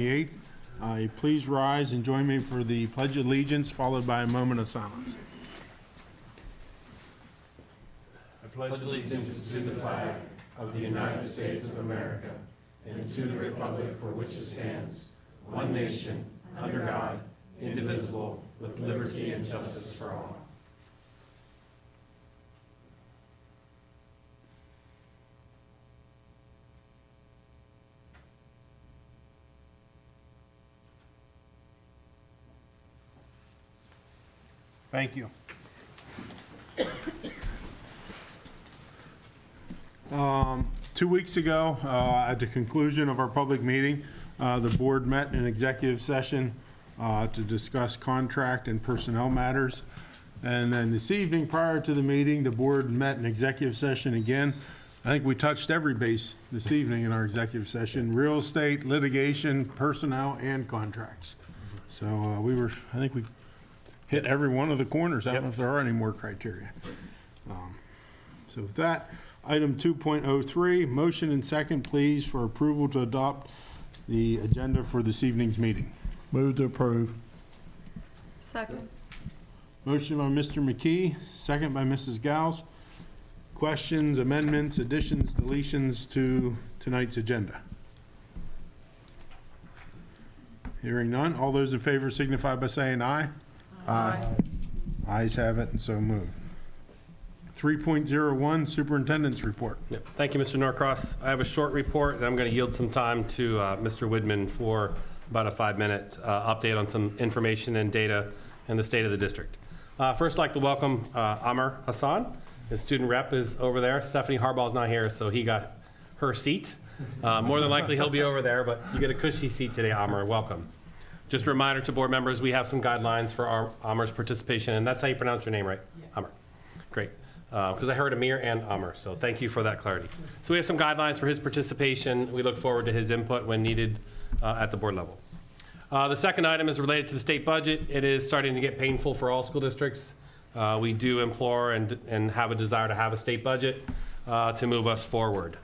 Please rise and join me for the Pledge of Allegiance, followed by a moment of silence. I pledge allegiance to the flag of the United States of America and to the republic for which it stands, one nation, under God, indivisible, with liberty and justice for all. Thank you. Two weeks ago, at the conclusion of our public meeting, the board met in executive session to discuss contract and personnel matters. And then this evening, prior to the meeting, the board met in executive session again. I think we touched every base this evening in our executive session: real estate, litigation, personnel, and contracts. So I think we hit every one of the corners. I don't know if there are any more criteria. So with that, item 2.03, motion and second, please, for approval to adopt the agenda for this evening's meeting. Move to approve. Second. Motion by Mr. McKee, second by Mrs. Gauss. Questions, amendments, additions, deletions to tonight's agenda? Hearing none, all those in favor signify by saying aye. Aye. Ayes have it, and so moved. 3.01, Superintendent's Report. Yep. Thank you, Mr. Norcross. I have a short report, and I'm going to yield some time to Mr. Widman for about a 5-minute update on some information and data in the state of the district. First, I'd like to welcome Amr Hassan. His student rep is over there. Stephanie Harbaugh's not here, so he got her seat. More than likely, he'll be over there, but you get a cushy seat today, Amr. Welcome. Just a reminder to board members, we have some guidelines for Amr's participation, and that's how you pronounce your name, right? Yes. Amr. Great. Because I heard Amir and Amr, so thank you for that clarity. So we have some guidelines for his participation. We look forward to his input when needed at the board level. The second item is related to the state budget. It is starting to get painful for all school districts. We do implore and have a desire to have a state budget to move us forward.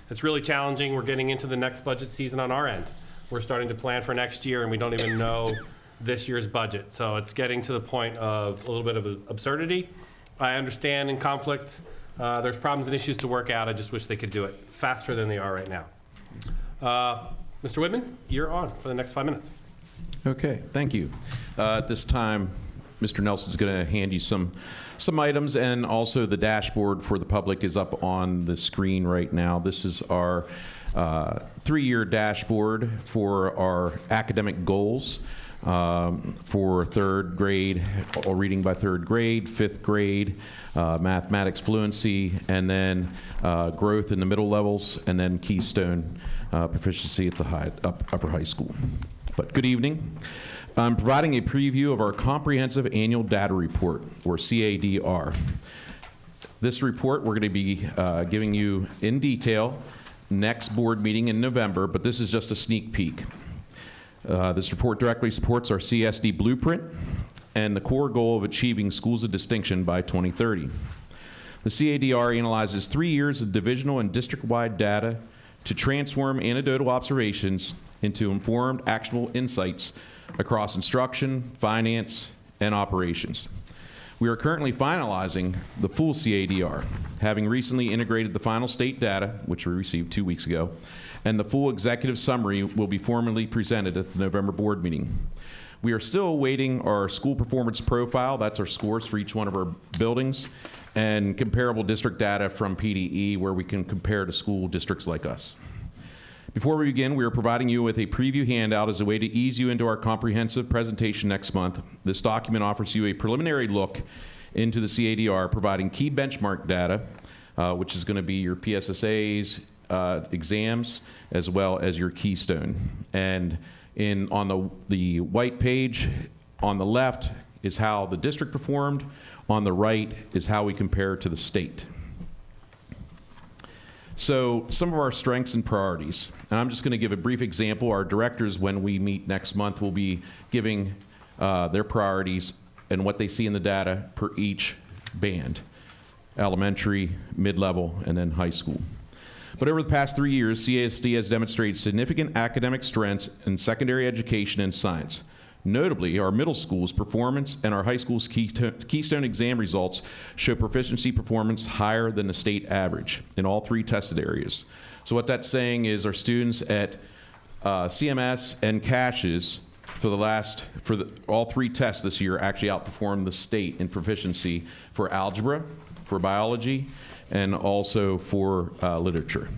It's really challenging. We're getting into the next budget season on our end. We're starting to plan for next year, and we don't even know this year's budget. So it's getting to the point of a little bit of absurdity. I understand in conflict, there's problems and issues to work out. I just wish they could do it faster than they are right now. Mr. Widman, you're on for the next 5 minutes. Okay, thank you. At this time, Mr. Nelson's going to hand you some items, and also the dashboard for the public is up on the screen right now. This is our 3-year dashboard for our academic goals. For 3rd grade, or reading by 3rd grade, 5th grade, mathematics fluency, and then growth in the middle levels, and then Keystone proficiency at the upper high school. But good evening. I'm providing a preview of our Comprehensive Annual Data Report, or CADR. This report we're going to be giving you in detail next board meeting in November, but this is just a sneak peek. This report directly supports our CSD blueprint and the core goal of achieving schools of distinction by 2030. The CADR analyzes 3 years of divisional and district-wide data to transform anecdotal observations into informed, actionable insights across instruction, finance, and operations. We are currently finalizing the full CADR, having recently integrated the final state data, which we received 2 weeks ago, and the full executive summary will be formally presented at the November board meeting. We are still awaiting our school performance profile, that's our scores for each one of our buildings, and comparable district data from PDE where we can compare to school districts like us. Before we begin, we are providing you with a preview handout as a way to ease you into our comprehensive presentation next month. This document offers you a preliminary look into the CADR, providing key benchmark data, which is going to be your PSSAs, exams, as well as your Keystone. And on the white page on the left is how the district performed. On the right is how we compare to the state. So some of our strengths and priorities, and I'm just going to give a brief example. Our directors, when we meet next month, will be giving their priorities and what they see in the data per each band: elementary, mid-level, and then high school. But over the past 3 years, CASD has demonstrated significant academic strengths in secondary education and science. Notably, our middle school's performance and our high school's Keystone exam results show proficiency performance higher than the state average in all 3 tested areas. So what that's saying is our students at CMS and CASHES for all 3 tests this year actually outperformed the state in proficiency for algebra, for biology, and also for literature.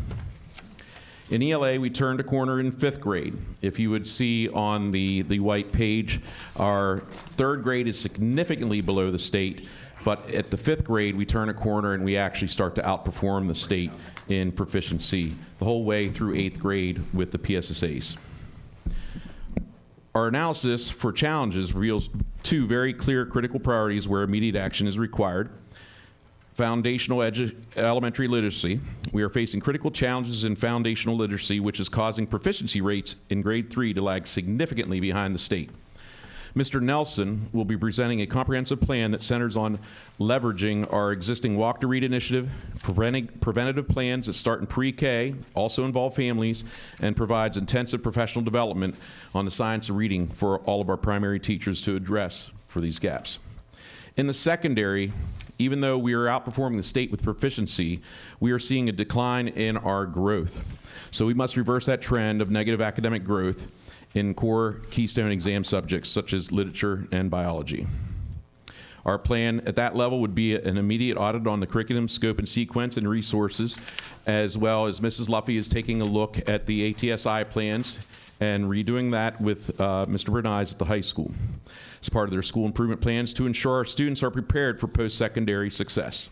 In ELA, we turned a corner in 5th grade. If you would see on the white page, our 3rd grade is significantly below the state, but at the 5th grade, we turn a corner and we actually start to outperform the state in proficiency the whole way through 8th grade with the PSSAs. Our analysis for challenges reveals 2 very clear critical priorities where immediate action is required. Foundational elementary literacy. We are facing critical challenges in foundational literacy, which is causing proficiency rates in grade 3 to lag significantly behind the state. Mr. Nelson will be presenting a comprehensive plan that centers on leveraging our existing Walk to Read initiative, preventative plans that start in pre-K, also involve families, and provides intensive professional development on the science of reading for all of our primary teachers to address for these gaps. In the secondary, even though we are outperforming the state with proficiency, we are seeing a decline in our growth. So we must reverse that trend of negative academic growth in core Keystone exam subjects such as literature and biology. Our plan at that level would be an immediate audit on the curriculum, scope, and sequence and resources, as well as Mrs. Luffy is taking a look at the ATSI plans and redoing that with Mr. Bernays at the high school as part of their school improvement plans to ensure our students are prepared for post-secondary success.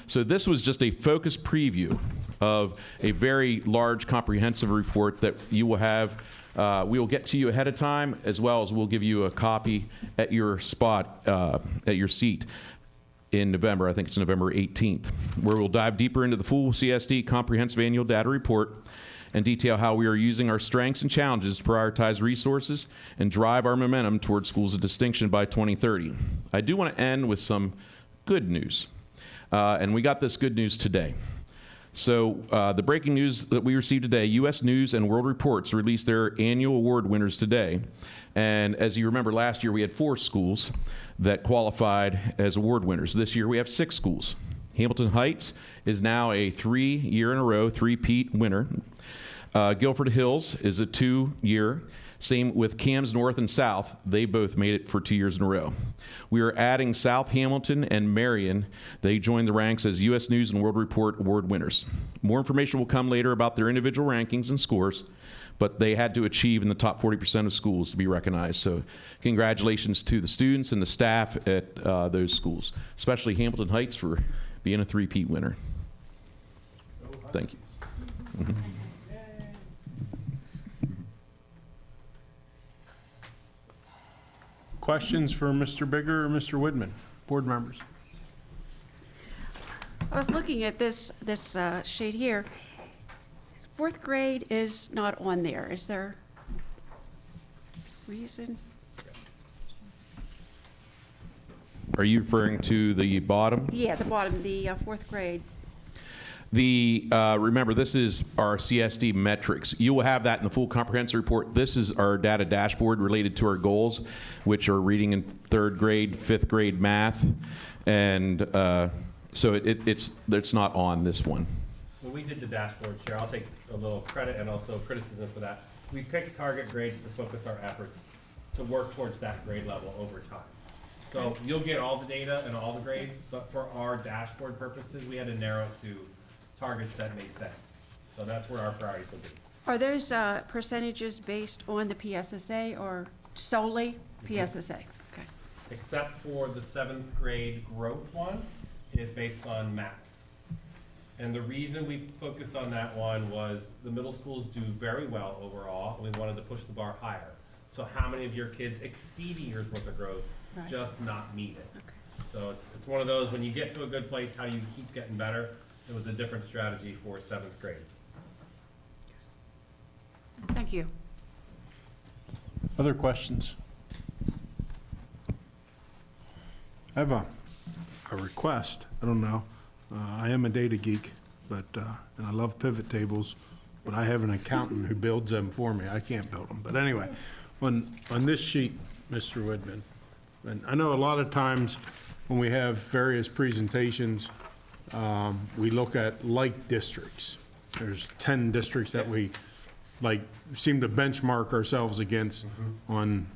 So this was just a focused preview of a very large comprehensive report that you will have. We will get to you ahead of time, as well as we'll give you a copy at your spot, at your seat in November. I think it's November 18th, where we'll dive deeper into the full CSD comprehensive annual data report and detail how we are using our strengths and challenges to prioritize resources and drive our momentum towards schools of distinction by 2030. I do want to end with some good news, and we got this good news today. So the breaking news that we received today, U.S. News and World Reports released their annual award winners today. And as you remember, last year we had 4 schools that qualified as award winners. This year we have 6 schools. Hamilton Heights is now a 3-year in a row, 3-peat winner. Guilford Hills is a 2-year. Same with Cams North and South. They both made it for 2 years in a row. We are adding South Hamilton and Marion. They joined the ranks as U.S. News and World Report award winners. More information will come later about their individual rankings and scores, but they had to achieve in the top 40% of schools to be recognized. So congratulations to the students and the staff at those schools, especially Hamilton Heights for being a 3-peat winner. Thank you. Mm-hmm. Questions for Mr. Bigger or Mr. Widman? Board members? I was looking at this sheet here. 4th grade is not on there. Is there reason? Are you referring to the bottom? Yeah, the bottom, the 4th grade. Remember, this is our CSD metrics. You will have that in the full comprehensive report. This is our data dashboard related to our goals, which are reading in 3rd grade, 5th grade math, and so it's not on this one. When we did the dashboard, Chair, I'll take a little credit and also criticism for that. We picked target grades to focus our efforts to work towards that grade level over time. So you'll get all the data and all the grades, but for our dashboard purposes, we had to narrow it to targets that made sense. So that's where our priorities will be. Are those percentages based on the PSSA or solely PSSA? Okay. Except for the 7th grade growth one is based on MAPS. And the reason we focused on that one was the middle schools do very well overall, and we wanted to push the bar higher. So how many of your kids exceed a year's worth of growth, Right. just not meet it? Okay. So it's one of those, when you get to a good place, how do you keep getting better? It was a different strategy for 7th grade. Thank you. Other questions? I have a request. I don't know. I am a data geek. but, and I love pivot tables, but I have an accountant who builds them for me. I can't build them. But anyway, on this sheet, Mr. Woodman, and I know a lot of times when we have various presentations, we look at like districts. There's 10 districts that we like seem to benchmark ourselves against on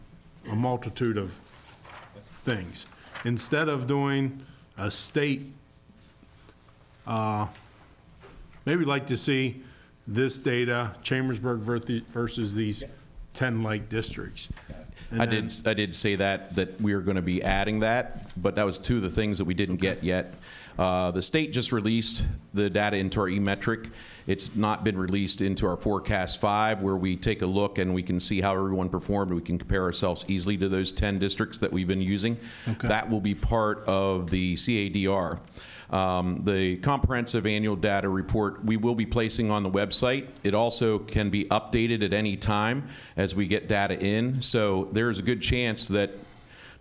a multitude of things. Instead of doing a state, maybe like to see this data, Chambersburg versus these 10 like districts. And I then- did say that we are going to be adding that, but that was two of the things that we didn't get yet. The state just released the data into our e-metric. It's not been released into our Forecast 5, where we take a look and we can see how everyone performed. We can compare ourselves easily to those 10 districts that we've been using. Okay. That will be part of the CADR. The comprehensive annual data report we will be placing on the website. It also can be updated at any time as we get data in. So there's a good chance that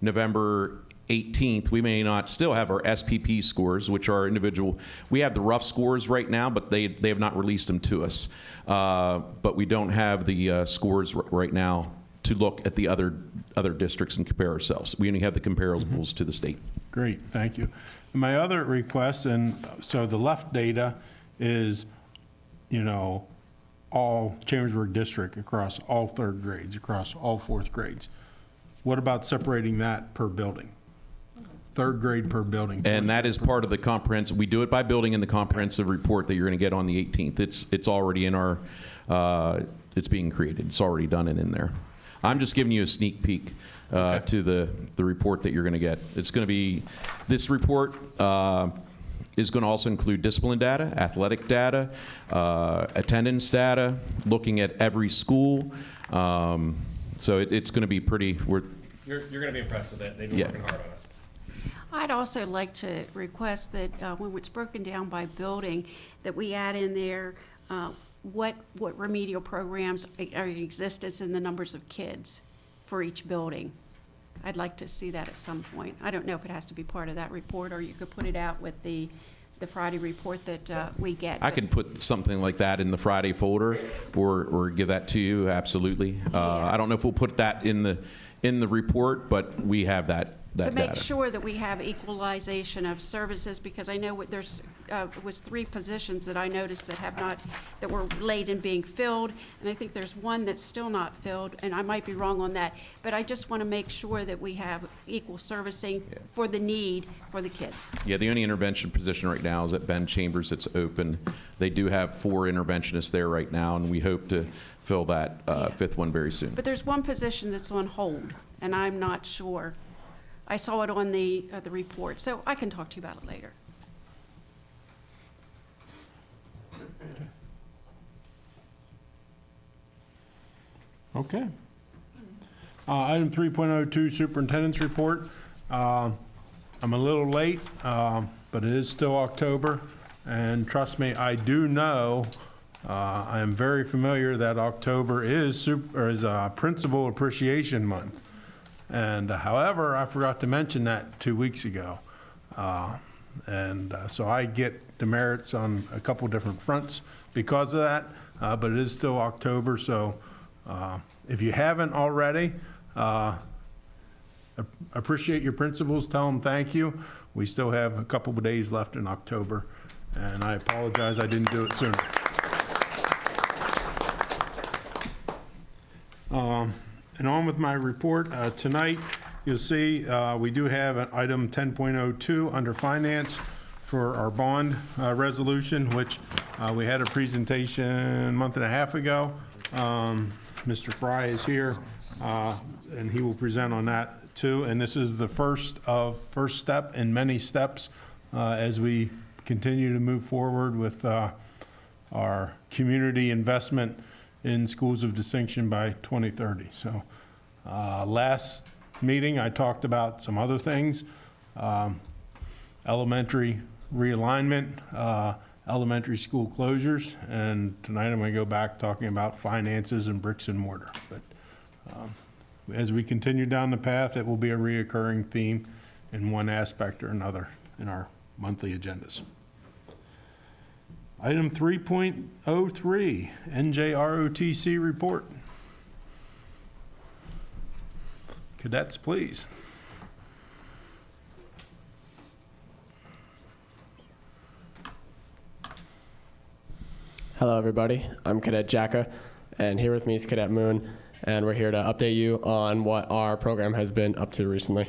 November 18th, we may not still have our SPP scores, which are individual. We have the rough scores right now, but they have not released them to us. But we don't have the scores right now to look at the other districts and compare ourselves. We only have the comparables to the state. Great, thank you. My other request, and so the left data is, you know, all Chambersburg district across all third grades, across all fourth grades. What about separating that per building? Third grade per building. And that is part of the comprehensive, we do it by building in the comprehensive report that you're going to get on the 18th. It's already in our, it's being created. It's already done and in there. I'm just giving you a sneak peek to the report that you're going to get. It's going to be, this report is going to also include discipline data, athletic data, attendance data, looking at every school. So it's going to be pretty, You're going to be impressed with it. They've been Yeah. working hard on it. I'd also like to request that when it's broken down by building, that we add in there what remedial programs are in existence and the numbers of kids for each building. I'd like to see that at some point. I don't know if it has to be part of that report, or you could put it out with the Friday report that we get. I but- can put something like that in the Friday folder or give that to you, absolutely. I don't know if we'll put that in the report, but we have that To make data. sure that we have equalization of services, because I know there's, was 3 positions that I noticed that were late in being filled, and I think there's one that's still not filled, and I might be wrong on that, but I just want to make sure that we have equal servicing for the need for the kids. Yeah, the only intervention position right now is at Ben Chambers. It's open. They do have 4 interventionists there right now, and we hope to fill that 5th one very soon. But there's one position that's on hold, and I'm not sure. I saw it on the report, so I can talk to you about it later. Okay. Item 3.02, Superintendent's Report. I'm a little late, but it is still October, and trust me, I do know, I am very familiar that October is Principal Appreciation Month. And however, I forgot to mention that 2 weeks ago. So I get demerits on a couple different fronts because of that, but it is still October, so if you haven't already, appreciate your principals, tell them thank you. We still have a couple of days left in October, and I apologize I didn't do it sooner. And on with my report, tonight, you'll see we do have an item 10.02 under finance for our bond resolution, which we had a presentation a month and a half ago. Mr. Fry is here, and he will present on that too. And this is the first step in many steps as we continue to move forward with our community investment in schools of distinction by 2030. So last meeting, I talked about some other things, elementary realignment, elementary school closures, and tonight I'm going to go back talking about finances and bricks and mortar. But as we continue down the path, it will be a reoccurring theme in one aspect or another in our monthly agendas. Item 3.03, NJROTC report. Cadets, please. Hello, everybody. I'm Cadet Jacka, and here with me is Cadet Moon, and we're here to update you on what our program has been up to recently.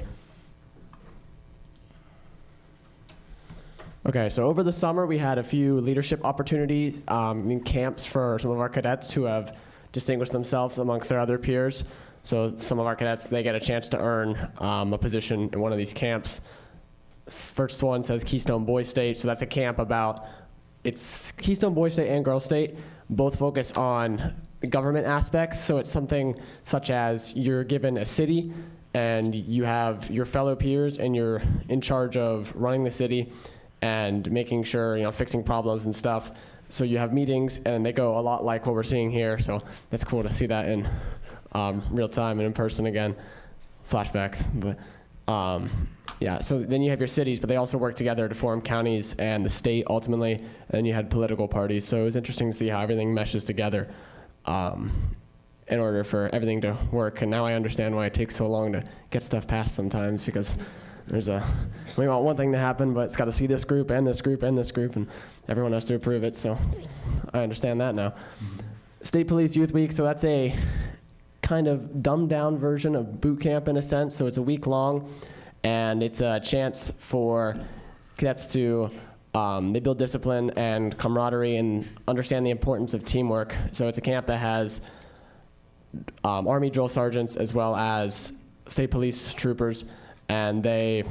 Okay, so over the summer, we had a few leadership opportunities in camps for some of our cadets who have distinguished themselves amongst their other peers. So some of our cadets, they get a chance to earn a position in one of these camps. First one says Keystone Boys State, so that's a camp about, it's Keystone Boys State and Girls State, both focus on the government aspects. So it's something such as you're given a city and you have your fellow peers and you're in charge of running the city and making sure, you know, fixing problems and stuff. So you have meetings and they go a lot like what we're seeing here. So that's cool to see that in real time and in person again. Flashbacks, but yeah, so then you have your cities, but they also work together to form counties and the state ultimately, and then you had political parties. So it was interesting to see how everything meshes together in order for everything to work. And now I understand why it takes so long to get stuff passed sometimes, because we want one thing to happen, but it's got to see this group and this group and this group, and everyone has to approve it, so I understand that now. State Police Youth Week, so that's a kind of dumbed down version of boot camp in a sense, so it's a week long, and it's a chance for cadets to, they build discipline and camaraderie and understand the importance of teamwork. So it's a camp that has Army drill sergeants as well as state police troopers, and they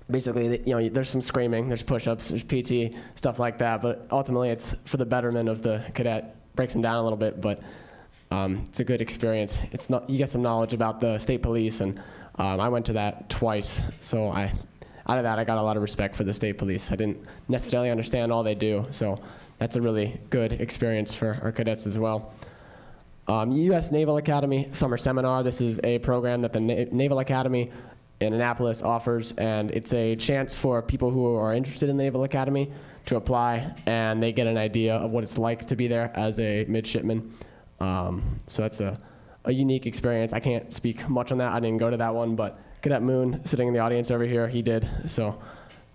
basically, you know, there's some screaming, there's push-ups, there's PT, stuff like that, but ultimately it's for the betterment of the cadet. Breaks them down a little bit, but it's a good experience. It's not, you get some knowledge about the state police, and I went to that twice, so out of that I got a lot of respect for the state police. I didn't necessarily understand all they do, so that's a really good experience for our cadets as well. U.S. Naval Academy Summer Seminar. This is a program that the Naval Academy in Annapolis offers, and it's a chance for people who are interested in the Naval Academy to apply, and they get an idea of what it's like to be there as a midshipman. So that's a unique experience. I can't speak much on that. I didn't go to that one, but Cadet Moon, sitting in the audience over here, he did. So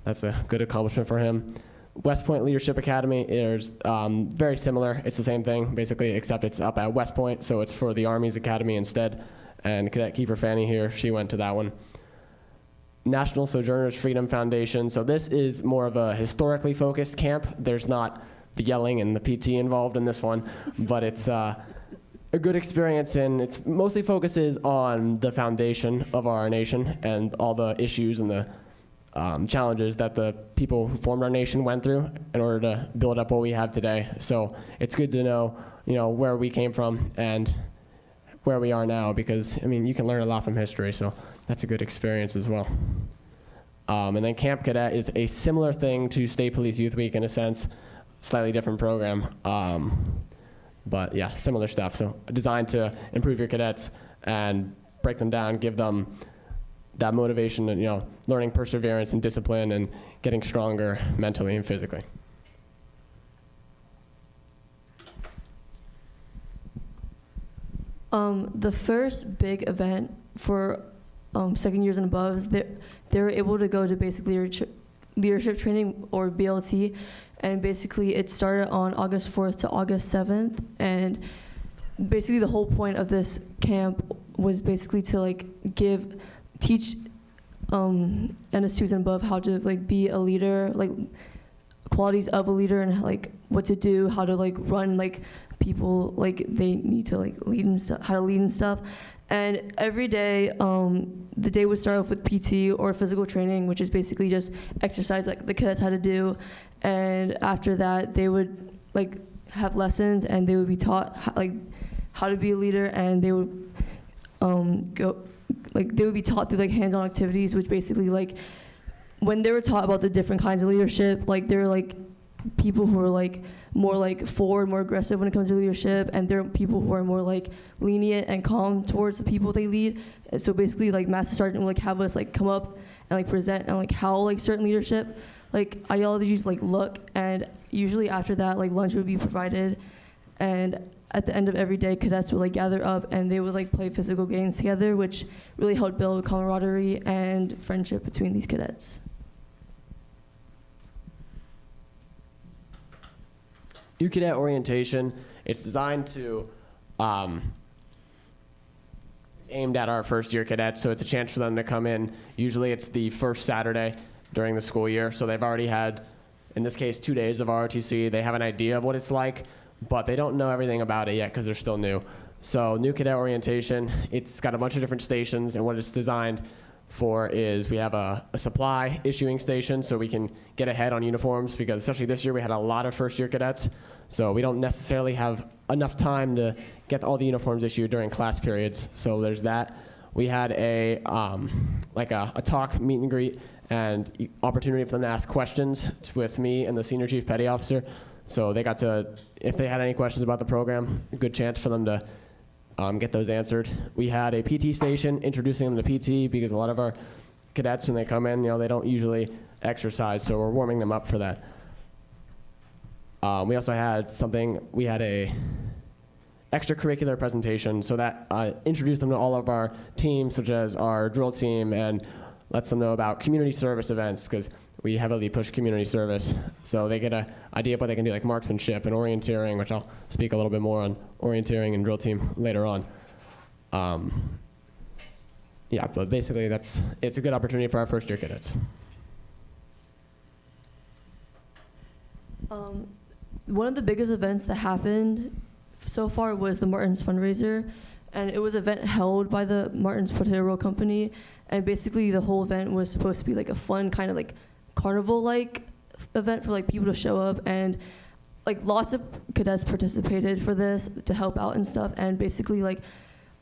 that's a good accomplishment for him. West Point Leadership Academy is very similar. It's the same thing, basically, except it's up at West Point, so it's for the Army's Academy instead. And Cadet Kiefer Fanny here, she went to that one. National Sojourners Freedom Foundation. So this is more of a historically focused camp. There's not the yelling and the PT involved in this one, but it's a good experience, and it mostly focuses on the foundation of our nation and all the issues and the challenges that the people who formed our nation went through in order to build up what we have today. So it's good to know, you know, where we came from and where we are now, because, I mean, you can learn a lot from history, so that's a good experience as well. And then Camp Cadet is a similar thing to State Police Youth Week in a sense, slightly different program. But yeah, similar stuff. So designed to improve your cadets and break them down, give them that motivation and, you know, learning perseverance and discipline and getting stronger mentally and physically. The first big event for second years and above is they were able to go to basic leadership training, or BLT, and basically it started on August 4th to August 7th, and basically the whole point of this camp was basically to teach NS2s and above how to be a leader, qualities of a leader, and what to do, how to run people they need to lead and stuff, how to lead and stuff. And every day, the day would start off with PT or physical training, which is basically just exercise the cadets had to do. And after that, they would have lessons, and they would be taught how to be a leader, and they would they would be taught through hands-on activities, which basically when they were taught about the different kinds of leadership, there were people who were more forward, more aggressive when it comes to leadership, and there are people who are more lenient and calm towards the people they lead. And so basically Master Sergeant would have us come up and present and how certain leadership ideologies look, and usually after that, like lunch would be provided, and at the end of every day, cadets would like gather up and they would like play physical games together, which really helped build camaraderie and friendship between these cadets. New Cadet Orientation, it's designed to, it's aimed at our first year cadets, so it's a chance for them to come in. Usually it's the first Saturday during the school year, so they've already had, in this case, 2 days of ROTC. They have an idea of what it's like, but they don't know everything about it yet because they're still new. So New Cadet Orientation, it's got a bunch of different stations, and what it's designed for is we have a supply issuing station so we can get ahead on uniforms, because especially this year we had a lot of first year cadets, so we don't necessarily have enough time to get all the uniforms issued during class periods. So there's that. We had a talk, meet and greet, and opportunity for them to ask questions with me and the Senior Chief Petty Officer. So they got to, if they had any questions about the program, a good chance for them to get those answered. We had a PT station introducing them to PT, because a lot of our cadets, when they come in, they don't usually exercise, so we're warming them up for that. We also had we had a extracurricular presentation, so that introduced them to all of our teams, such as our drill team, and lets them know about community service events, because we heavily push community service. So they get an idea of what they can do, like marksmanship and orienteering, which I'll speak a little bit more on orienteering and drill team later on. Yeah, but basically it's a good opportunity for our first year cadets. One of the biggest events that happened so far was the Martin's fundraiser, and it was an event held by the Martin's Potato Roll Company, and basically the whole event was supposed to be like a fun kind of like carnival-like event for like people to show up, and like lots of cadets participated for this to help out and stuff, and basically like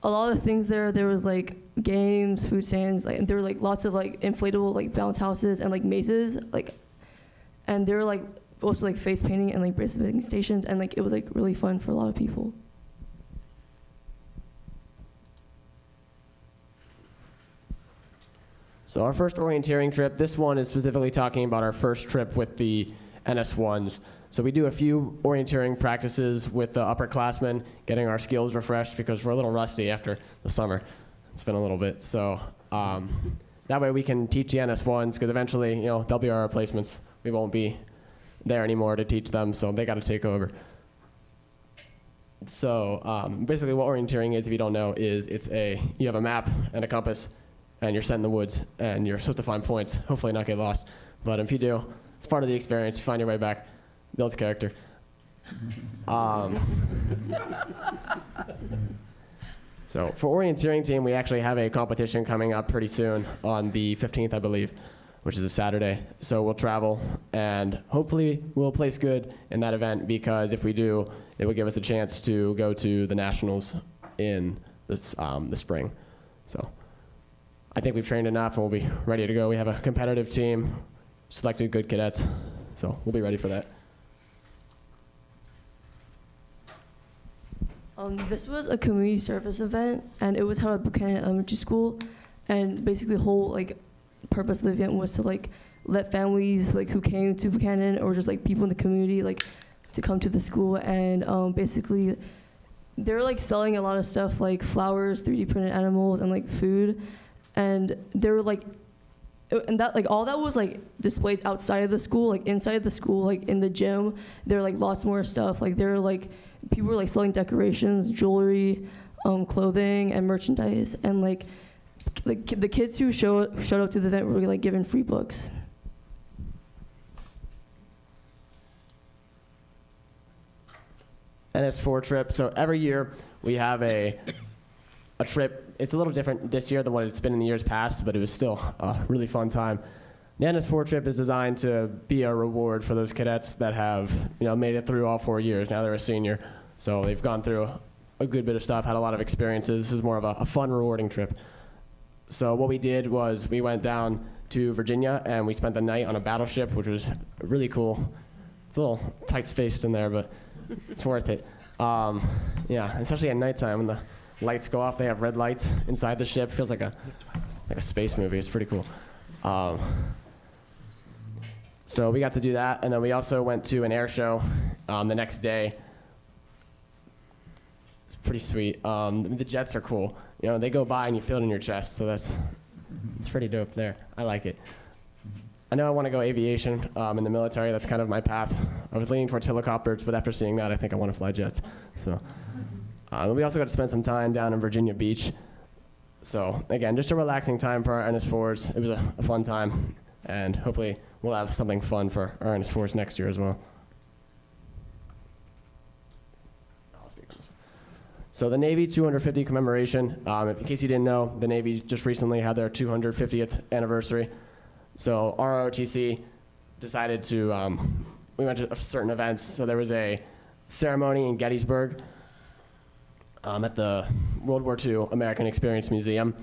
a lot of the things there was like games, food stands, like, and there were like lots of like inflatable like bounce houses and like mazes, like, and there were like also like face painting and like bracelet stations, and like it was like really fun for a lot of people. So our first orienteering trip, this one is specifically talking about our first trip with the NS1s. So we do a few orienteering practices with the upperclassmen, getting our skills refreshed, because we're a little rusty after the summer. It's been a little bit. So that way we can teach the NS1s, because eventually, they'll be our replacements. We won't be there anymore to teach them, so they got to take over. So basically what orienteering is, if you don't know, is you have a map and a compass, and you're set in the woods, and you're supposed to find points, hopefully not get lost. But if you do, it's part of the experience. You find your way back, builds character. So for orienteering team, we actually have a competition coming up pretty soon on the 15th, I believe, which is a Saturday. So we'll travel, and hopefully we'll place good in that event, because if we do, it will give us a chance to go to the nationals in the spring. So I think we've trained enough, and we'll be ready to go. We have a competitive team, selected good cadets, so we'll be ready for that. This was a community service event, and it was held at Buchanan Elementary School, and basically the whole like purpose of the event was to like let families like who came to Buchanan, or just like people in the community, like to come to the school, and basically they were like selling a lot of stuff like flowers, 3D printed animals, and like food. And they were like, and that like all that was like displays outside of the school. Like inside of the school, like in the gym, there were like lots more stuff. Like there were like people were like selling decorations, jewelry, clothing, and merchandise. And like the kids who showed up to the event were like given free books. NS4 trip. So every year we have a trip. It's a little different this year than what it's been in the years past, but it was still a really fun time. The NS4 trip is designed to be a reward for those cadets that have made it through all 4 years. Now they're a senior, so they've gone through a good bit of stuff, had a lot of experiences. This is more of a fun, rewarding trip. So what we did was we went down to Virginia, and we spent the night on a battleship, which was really cool. It's a little tight-spaced in there, but it's worth it. Yeah, especially at nighttime when the lights go off. They have red lights inside the ship. Feels like a space movie. It's pretty cool. So we got to do that, and then we also went to an air show the next day. It's pretty sweet. The jets are cool. You know, they go by and you feel it in your chest, so it's pretty dope there. I like it. I know I want to go aviation in the military. That's kind of my path. I was leaning towards helicopters, but after seeing that, I think I want to fly jets. So we also got to spend some time down in Virginia Beach. So again, just a relaxing time for our NS4s. It was a fun time, and hopefully we'll have something fun for our NS4s next year as well. So the Navy 250 commemoration, in case you didn't know, the Navy just recently had their 250th anniversary. So our ROTC decided to, we went to certain events. So there was a ceremony in Gettysburg at the World War II American Experience Museum.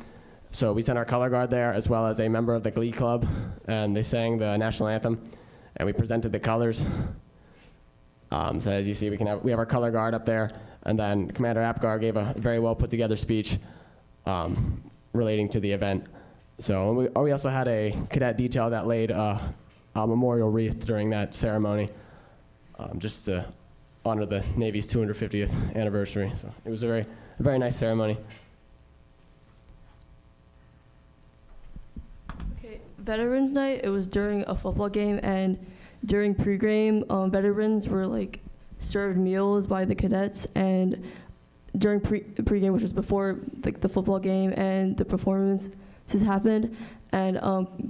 So we sent our color guard there, as well as a member of the Glee Club, and they sang the national anthem, and we presented the colors. So as you see, we have our color guard up there, and then Commander Apgar gave a very well put together speech relating to the event. So we also had a cadet detail that laid a memorial wreath during that ceremony, just to honor the Navy's 250th anniversary. So it was a very nice ceremony. Okay, Veterans Night, it was during a football game, and during pregame, veterans were like served meals by the cadets, and during pregame, which was before like the football game and the performances happened, and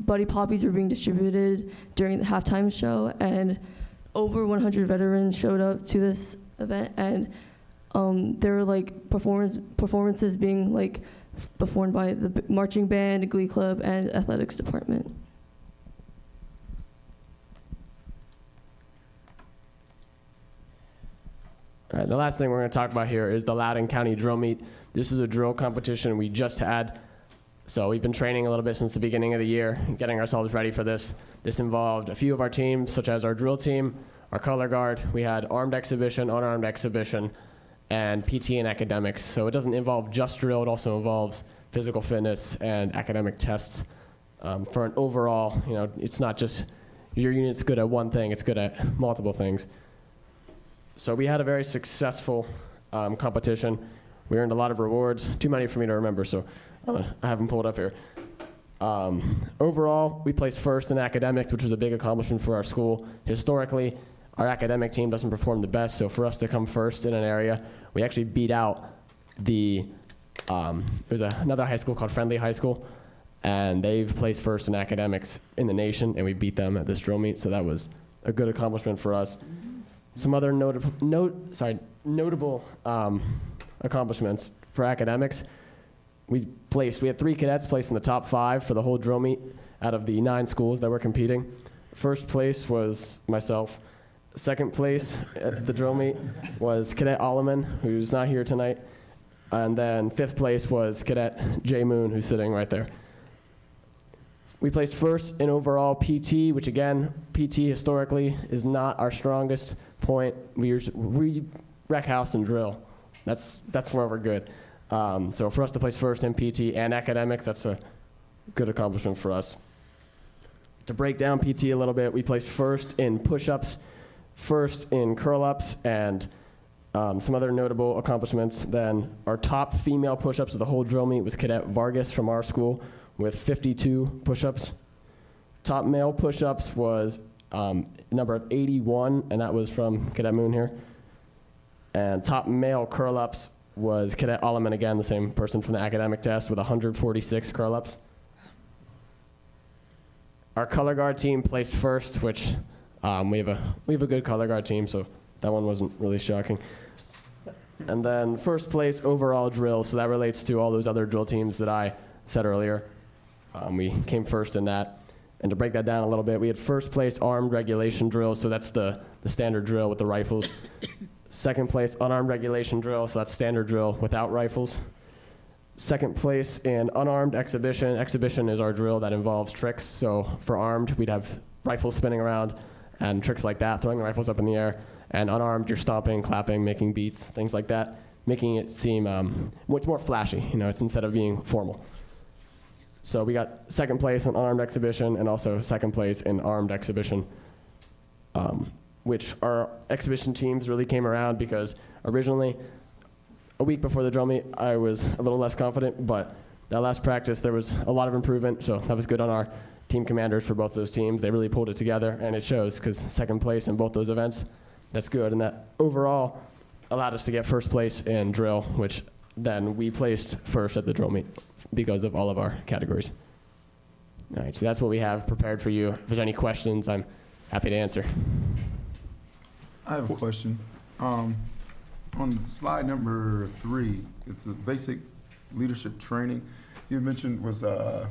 Buddy Poppies were being distributed during the halftime show, and over 100 veterans showed up to this event, and there were like performances being like performed by the marching band, Glee Club, and athletics department. All right, the last thing we're going to talk about here is the Loudoun County Drill Meet. This is a drill competition we just had. So we've been training a little bit since the beginning of the year, getting ourselves ready for this. This involved a few of our teams, such as our drill team, our color guard. We had armed exhibition, unarmed exhibition, and PT and academics. So it doesn't involve just drill, it also involves physical fitness and academic tests. For an overall, you know, it's not just your unit's good at one thing, it's good at multiple things. So we had a very successful competition. We earned a lot of rewards, too many for me to remember, so I have them pulled up here. Overall, we placed first in academics, which was a big accomplishment for our school. Historically, our academic team doesn't perform the best, so for us to come first in an area, we actually beat out there's another high school called Friendly High School, and they've placed first in academics in the nation, and we beat them at this drill meet, so that was a good accomplishment for us. Some other notable accomplishments for academics. We had 3 cadets placed in the top 5 for the whole drill meet out of the 9 schools that were competing. First place was myself. Second place at the drill meet was Cadet Alleman, who's not here tonight. And then 5th place was Cadet Jay Moon, who's sitting right there. We placed first in overall PT, which again, PT historically is not our strongest point. We wreck house and drill. That's where we're good. So for us to place first in PT and academics, that's a good accomplishment for us. To break down PT a little bit, we placed first in push-ups, first in curl-ups, and some other notable accomplishments. Then our top female push-ups of the whole drill meet was Cadet Vargas from our school with 52 push-ups. Top male push-ups was number 81, and that was from Cadet Moon here. And top male curl-ups was Cadet Alleman, again, the same person from the academic test, with 146 curl-ups. Our color guard team placed first, which we have a good color guard team, so that one wasn't really shocking. And then first place overall drill, so that relates to all those other drill teams that I said earlier. We came first in that. And to break that down a little bit, we had first place armed regulation drill, so that's the standard drill with the rifles. Second place unarmed regulation drill, so that's standard drill without rifles. Second place in unarmed exhibition. Exhibition is our drill that involves tricks, so for armed, we'd have rifles spinning around and tricks like that, throwing the rifles up in the air. And unarmed, you're stomping, clapping, making beats, things like that, making it seem, it's more flashy, you know, it's instead of being formal. So we got second place in unarmed exhibition and also second place in armed exhibition. which our exhibition teams really came around because originally, a week before the drum meet, I was a little less confident, but that last practice, there was a lot of improvement, so that was good on our team commanders for both those teams. They really pulled it together, and it shows, because second place in both those events, that's good, and that overall allowed us to get first place in drill, which then we placed first at the drill meet because of all of our categories. All right, so that's what we have prepared for you. If there's any questions, I'm happy to answer. I have a question. On slide number 3, it's a basic leadership training. You mentioned was there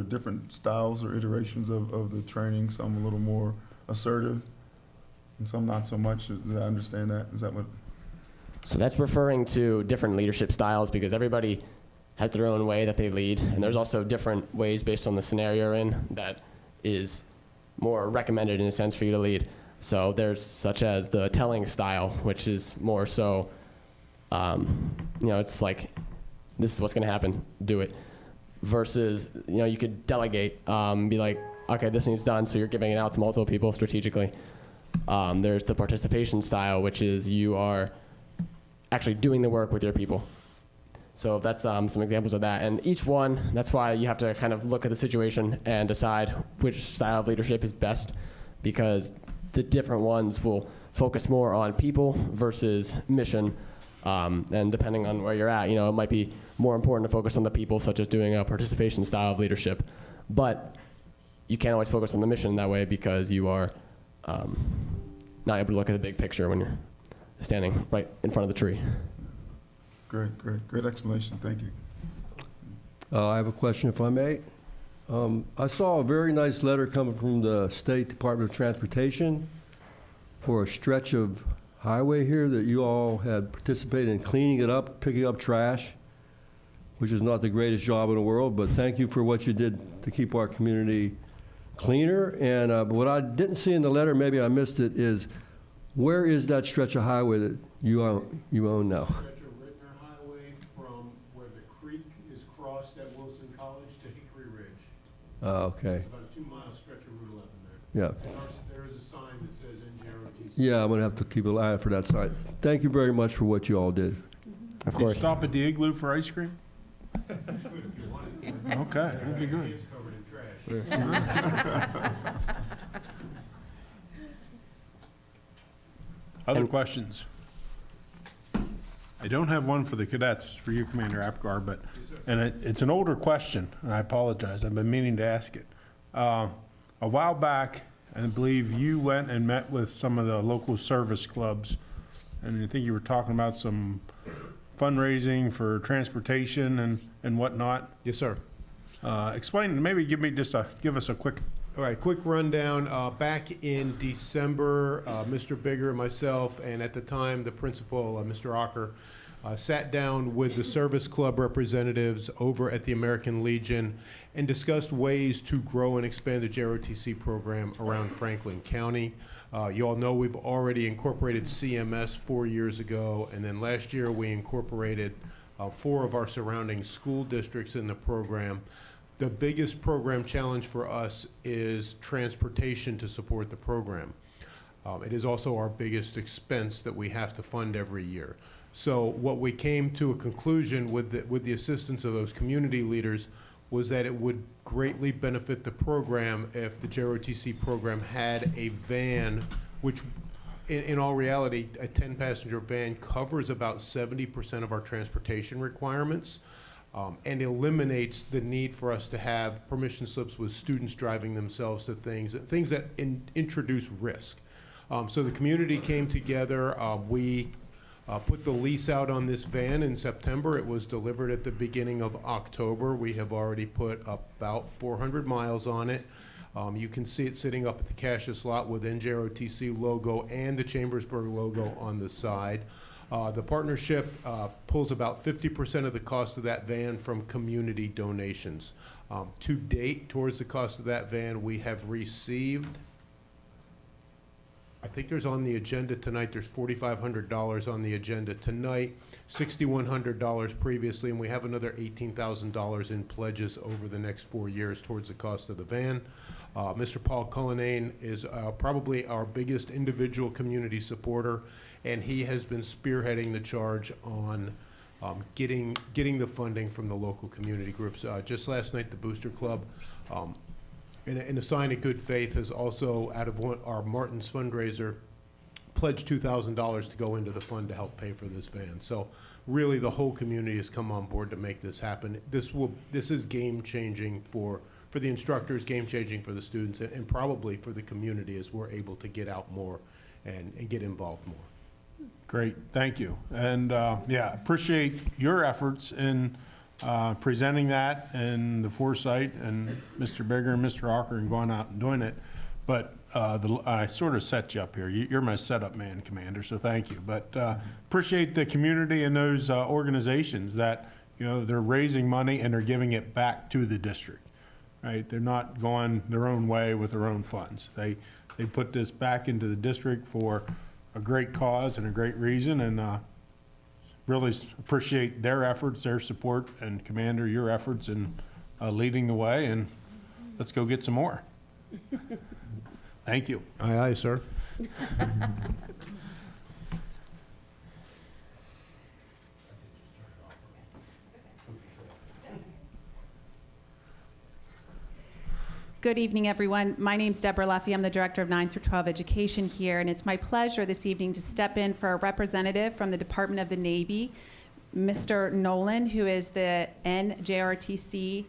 different styles or iterations of the training? Some a little more assertive, and some not so much. Did I understand that? Is that what? So that's referring to different leadership styles because everybody has their own way that they lead, and there's also different ways based on the scenario you're in that is more recommended in a sense for you to lead. So there's such as the telling style, which is more so, it's like, this is what's going to happen, do it. Versus, you could delegate, be like, okay, this needs done, so you're giving it out to multiple people strategically. There's the participation style, which is you are actually doing the work with your people. So that's some examples of that. And each one, that's why you have to kind of look at the situation and decide which style of leadership is best, because the different ones will focus more on people versus mission. And depending on where you're at, it might be more important to focus on the people, such as doing a participation style of leadership. But you can't always focus on the mission that way because you are not able to look at the big picture when you're standing right in front of the tree. Great explanation. Thank you. I have a question, if I may. I saw a very nice letter coming from the State Department of Transportation for a stretch of highway here that you all had participated in cleaning it up, picking up trash, which is not the greatest job in the world, but thank you for what you did to keep our community cleaner. And what I didn't see in the letter, maybe I missed it, is where is that stretch of highway that you own now? Stretch of Rittner Highway from where the creek is crossed at Wilson College to Hickory Ridge. Oh, okay. It's about a 2-mile stretch of Route 11 there. Yeah. There is a sign that says NJROTC. Yeah, I'm going to have to keep an eye out for that sign. Thank you very much for what you all did. Of Did you course. stop at the Igloo for ice cream? Okay, that'd be good. It's covered in trash. Other questions? I don't have one for the cadets, for you, Commander Apgar, but, and it's an older question, and I apologize, I've been meaning to ask it. A while back, I believe you went and met with some of the local service clubs, and I think you were talking about some fundraising for transportation and whatnot. Yes, sir. Explain, maybe give us a quick. All right, quick rundown. Back in December, Mr. Bigger, myself, and at the time, the principal, Mr. Ocker, sat down with the service club representatives over at the American Legion and discussed ways to grow and expand the JROTC program around Franklin County. You all know we've already incorporated CMS 4 years ago, and then last year we incorporated 4 of our surrounding school districts in the program. The biggest program challenge for us is transportation to support the program. It is also our biggest expense that we have to fund every year. So what we came to a conclusion with the assistance of those community leaders was that it would greatly benefit the program if the JROTC program had a van, which in all reality, a 10-passenger van covers about 70% of our transportation requirements. And eliminates the need for us to have permission slips with students driving themselves to things that introduce risk. So the community came together. We put the lease out on this van in September. It was delivered at the beginning of October. We have already put about 400 miles on it. You can see it sitting up at the Cassius lot with NJROTC logo and the Chambersburg logo on the side. The partnership pulls about 50% of the cost of that van from community donations. To date, towards the cost of that van, we have received, I think there's on the agenda tonight, there's $4,500 on the agenda tonight, $6,100 previously, and we have another $18,000 in pledges over the next 4 years towards the cost of the van. Mr. Paul Cullinane is probably our biggest individual community supporter, and he has been spearheading the charge on getting the funding from the local community groups. Just last night, the Booster Club, in a sign of good faith, has also, out of our Martin's fundraiser, pledged $2,000 to go into the fund to help pay for this van. So really, the whole community has come on board to make this happen. This is game-changing for the instructors, game-changing for the students, and probably for the community as we're able to get out more and get involved more. Great, thank you. And yeah, appreciate your efforts in presenting that and the foresight and Mr. Bigger and Mr. Ocker and going out and doing it. But I sort of set you up here. You're my setup man, Commander, so thank you. But appreciate the community and those organizations that, you know, they're raising money and they're giving it back to the district, right? They're not going their own way with their own funds. They put this back into the district for a great cause and a great reason, and really appreciate their efforts, their support, and Commander, your efforts in leading the way, and let's go get some more. Thank you. Aye, aye, sir. Good evening, everyone. My name's Deborah Luffy. I'm the Director of 9 through 12 Education here, and it's my pleasure this evening to step in for a representative from the Department of the Navy, Mr. Nolan, who is the NJROTC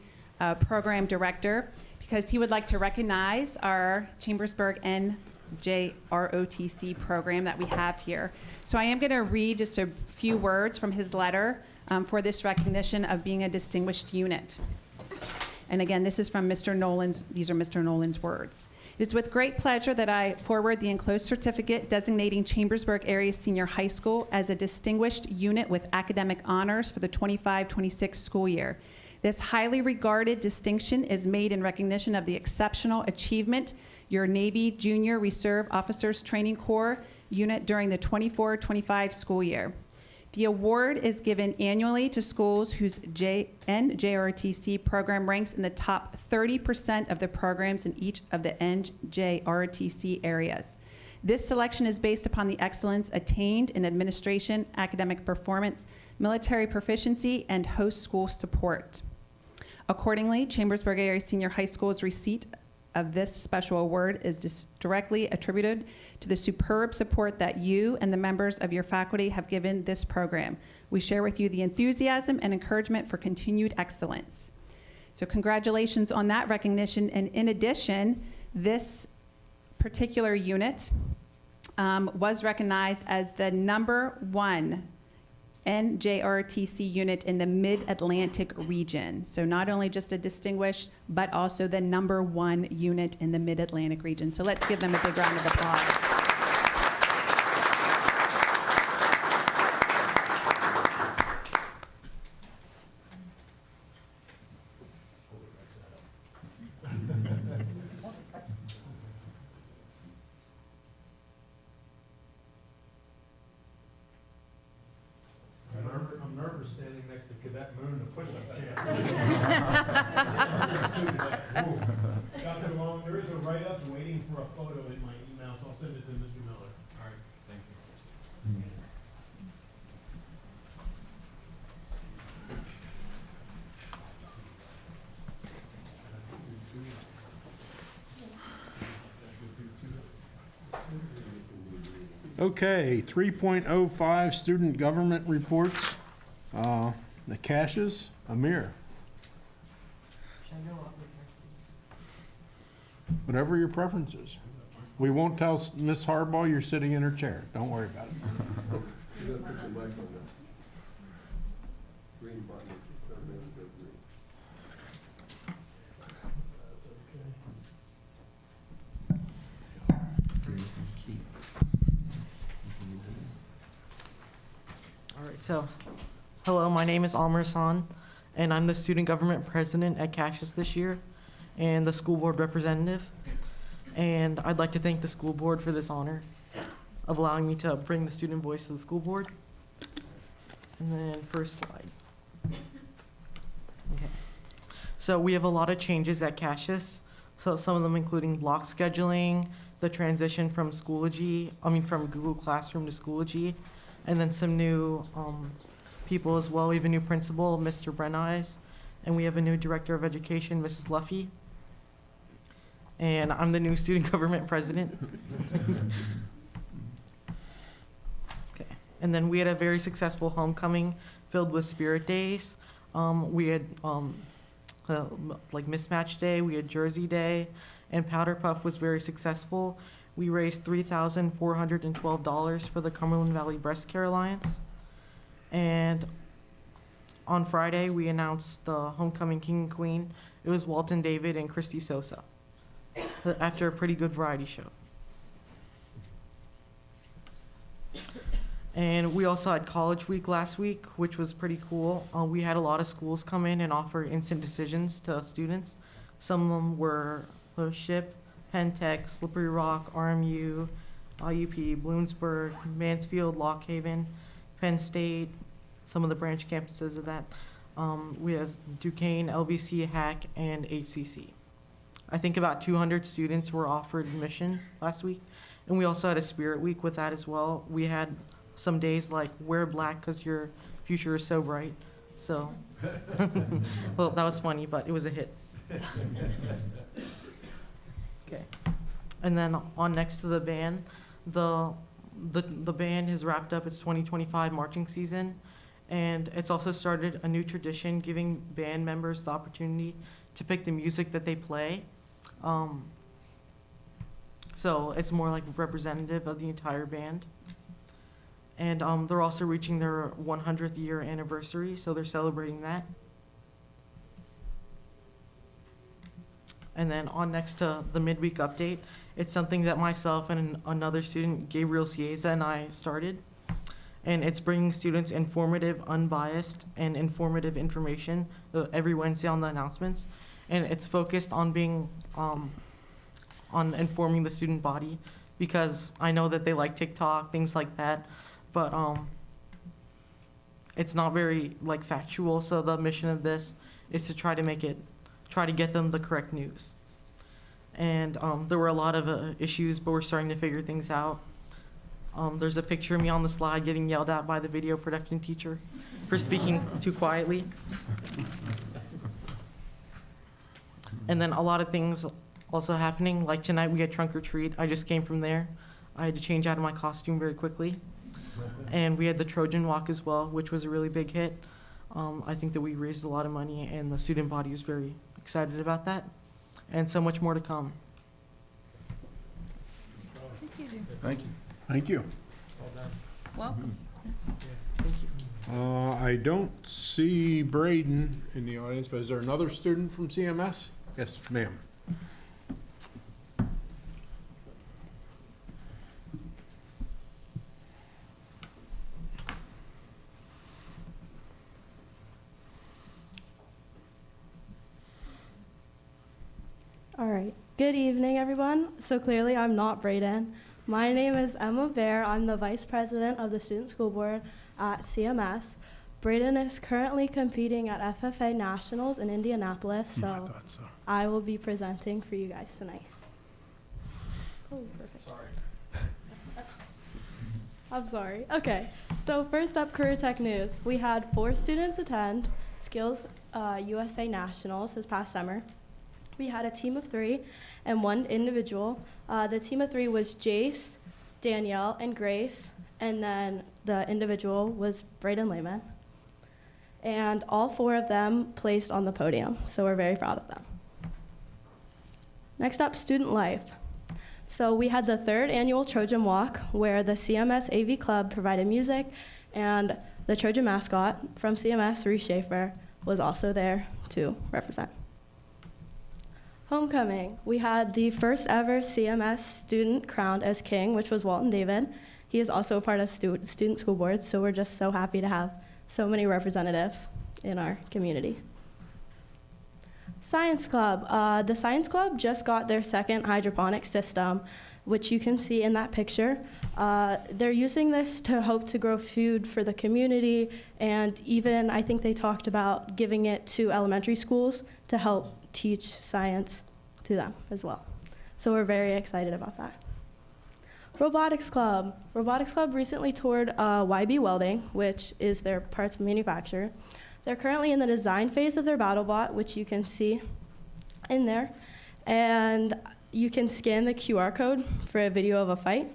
Program Director, because he would like to recognize our Chambersburg NJROTC program that we have here. So I am going to read just a few words from his letter for this recognition of being a distinguished unit. And again, this is from Mr. Nolan's, these are Mr. Nolan's words. It is with great pleasure that I forward the enclosed certificate designating Chambersburg Area Senior High School as a distinguished unit with academic honors for the 25-26 school year. This highly regarded distinction is made in recognition of the exceptional achievement your Navy Junior Reserve Officers Training Corps unit during the 24-25 school year. The award is given annually to schools whose NJROTC program ranks in the top 30% of the programs in each of the NJROTC areas. This selection is based upon the excellence attained in administration, academic performance, military proficiency, and host school support. Accordingly, Chambersburg Area Senior High School's receipt of this special award is directly attributed to the superb support that you and the members of your faculty have given this program. We share with you the enthusiasm and encouragement for continued excellence. So congratulations on that recognition. And in addition, this particular unit was recognized as the #1 NJROTC unit in the Mid-Atlantic region. So not only just a distinguished, but also the #1 unit in the Mid-Atlantic region. So let's give them a big round of applause. I'm nervous standing next to Cadet Moon in a push-up Dr. Long, there is a write-up waiting for a photo in my email, so I'll send it to Mr. Miller. All right, thank you. Okay, 3.05 student government reports. The caches, Amir. Whatever your preference is. We won't tell Miss Harbaugh you're sitting in her chair. Don't worry about it. You gotta put the mic on that. Green button. All right, so hello, my name is Amr Hassan, and I'm the student government president at Cassius this year and the school board representative. And I'd like to thank the school board for this honor of allowing me to bring the student voice to the school board. And then first slide. Okay. So we have a lot of changes at Cassius. So some of them including block scheduling, the transition from from Google Classroom to Schoology, and then some new people as well. We have a new principal, Mr. Brenize, and we have a new director of education, Mrs. Luffy. And I'm the new student government president. Okay. And then we had a very successful homecoming filled with spirit days. We had like mismatch day, we had jersey day, and Powder Puff was very successful. We raised $3,412 for the Cumberland Valley Breast Care Alliance. And on Friday, we announced the homecoming king and queen. It was Walton David and Christy Sosa, after a pretty good variety show. And we also had College Week last week, which was pretty cool. We had a lot of schools come in and offer instant decisions to students. Some of them were SHIP, Penn Tech, Slippery Rock, RMU, IUP, Bloomsburg, Mansfield, Lock Haven, Penn State, some of the branch campuses of that. We have Duquesne, LVC, HAC, and HCC. I think about 200 students were offered admission last week. And we also had a Spirit Week with that as well. We had some days like wear black because your future is so bright. So, well, that was funny, but it was a hit. Okay. And then on next to the band, the band has wrapped up its 2025 marching season. And it's also started a new tradition, giving band members the opportunity to pick the music that they play. So it's more like representative of the entire band. And they're also reaching their 100th year anniversary, so they're celebrating that. And then on next to the midweek update, it's something that myself and another student, Gabriel Cieza, and I started. And it's bringing students informative, unbiased, and informative information every Wednesday on the announcements. And it's focused on being, on informing the student body, because I know that they like TikTok, things like that. But it's not very like factual. So the mission of this is to try to get them the correct news. And there were a lot of issues, but we're starting to figure things out. There's a picture of me on the slide getting yelled at by the video production teacher for speaking too quietly. And then a lot of things also happening. Like tonight we had trunk or treat. I just came from there. I had to change out of my costume very quickly. And we had the Trojan Walk as well, which was a really big hit. I think that we raised a lot of money, and the student body was very excited about that. And so much more to come. Thank you. Thank you. Welcome. Thank you. I don't see Braden in the audience, but is there another student from CMS? Yes, ma'am. All right. Good evening, everyone. So clearly, I'm not Braden. My name is Emma Bear. I'm the Vice President of the Student School Board at CMS. Braden is currently competing at FFA Nationals in Indianapolis, so I will be presenting for you guys tonight. Oh, perfect. Sorry. I'm sorry. Okay. So first up, Career Tech News. We had 4 students attend Skills USA Nationals this past summer. We had a team of 3 and 1 individual. The team of 3 was Jace, Danielle, and Grace, and then the individual was Braden Lehman. And all 4 of them placed on the podium, so we're very proud of them. Next up, student life. So we had the 3rd annual Trojan Walk, where the CMS AV Club provided music, and the Trojan mascot from CMS, Reese Schaefer, was also there to represent. Homecoming. We had the first ever CMS student crowned as king, which was Walton David. He is also a part of student school board, so we're just so happy to have so many representatives in our community. Science Club. The Science Club just got their 2nd hydroponic system, which you can see in that picture. They're using this to hope to grow food for the community, and even I think they talked about giving it to elementary schools to help teach science to them as well. So we're very excited about that. Robotics Club. Robotics Club recently toured YB Welding, which is their parts manufacturer. They're currently in the design phase of their BattleBot, which you can see in there. And you can scan the QR code for a video of a fight.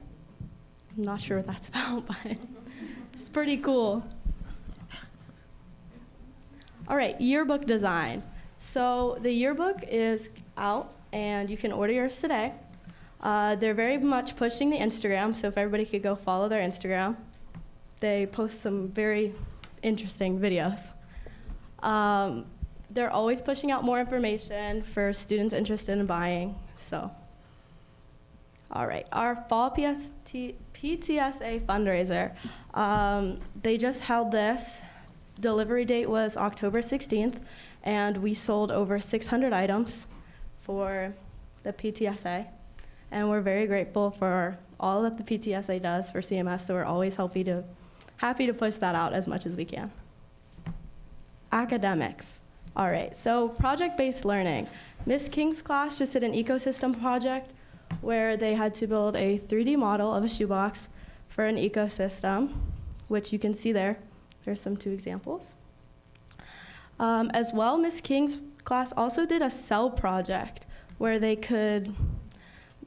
I'm not sure what that's about, but it's pretty cool. All right, yearbook design. So the yearbook is out, and you can order yours today. They're very much pushing the Instagram, so if everybody could go follow their Instagram. They post some very interesting videos. They're always pushing out more information for students interested in buying, so. All right, our fall PTSA fundraiser. They just held this. Delivery date was October 16th, and we sold over 600 items for the PTSA. And we're very grateful for all that the PTSA does for CMS, so we're always happy to push that out as much as we can. Academics. All right, so project-based learning. Ms. King's class just did an ecosystem project where they had to build a 3D model of a shoebox for an ecosystem, which you can see there. There's some 2 examples. As well, Ms. King's class also did a cell project where they could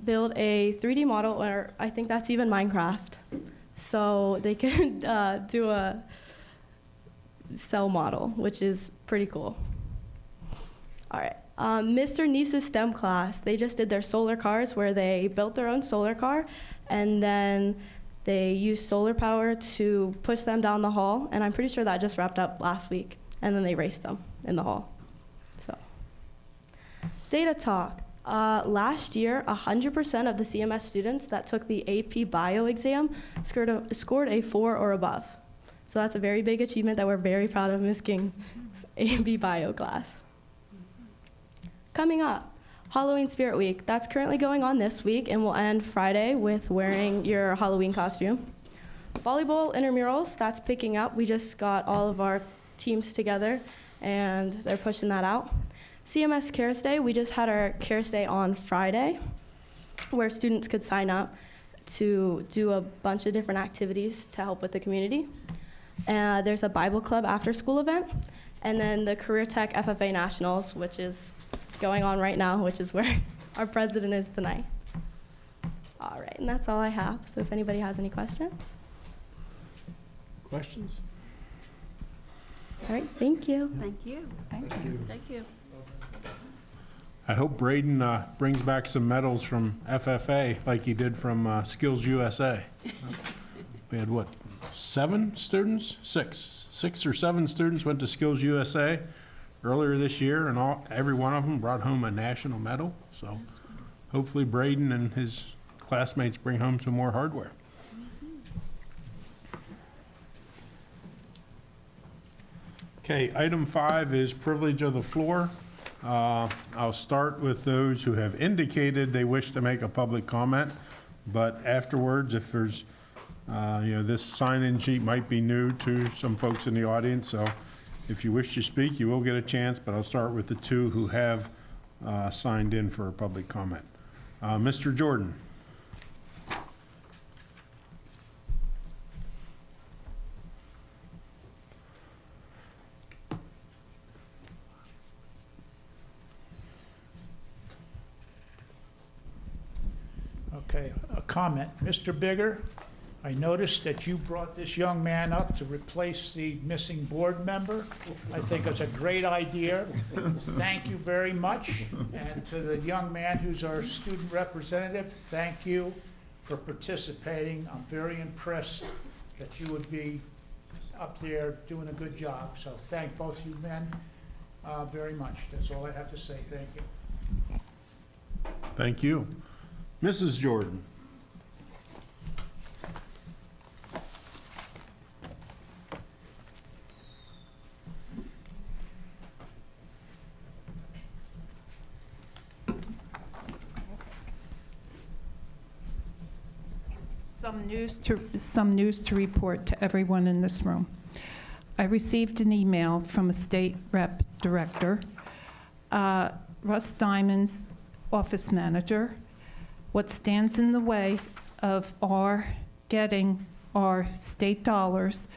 build a 3D model, or I think that's even Minecraft. So they could do a cell model, which is pretty cool. All right, Mr. Nice's STEM class, they just did their solar cars where they built their own solar car, and then they used solar power to push them down the hall, and I'm pretty sure that just wrapped up last week, and then they raced them in the hall. So, data talk. Last year, 100% of the CMS students that took the AP Bio exam scored a 4 or above. So that's a very big achievement that we're very proud of Ms. King's AP Bio class. Coming up, Halloween Spirit Week. That's currently going on this week and will end Friday with wearing your Halloween costume. Volleyball intramurals, that's picking up. We just got all of our teams together and they're pushing that out. CMS Cares Day, we just had our Cares Day on Friday where students could sign up to do a bunch of different activities to help with the community. There's a Bible Club after-school event, and then the Career Tech FFA Nationals, which is going on right now, which is where our president is tonight. All right, and that's all I have. So if anybody has any questions. Questions? All right, thank you. Thank you. Thank you. Thank you. I hope Braden brings back some medals from FFA like he did from Skills USA. We had, what, 7 students? 6 or 7 students went to Skills USA earlier this year, and every one of them brought home a national medal. So hopefully Braden and his classmates bring home some more hardware. Okay, item 5 is privilege of the floor. I'll start with those who have indicated they wish to make a public comment, but afterwards, if there's, this sign-in sheet might be new to some folks in the audience, so if you wish to speak, you will get a chance, but I'll start with the 2 who have signed in for a public comment. Mr. Jordan. Okay, a comment. Mr. Bigger, I noticed that you brought this young man up to replace the missing board member. I think it's a great idea. Thank you very much. And to the young man who's our student representative, thank you for participating. I'm very impressed that you would be up there doing a good job. So thank both you men very much. That's all I have to say. Thank you. Thank you. Mrs. Jordan. Some news to report to everyone in this room. I received an email from a state rep director. Russ Diamond's office manager. What stands in the way of our getting our state dollars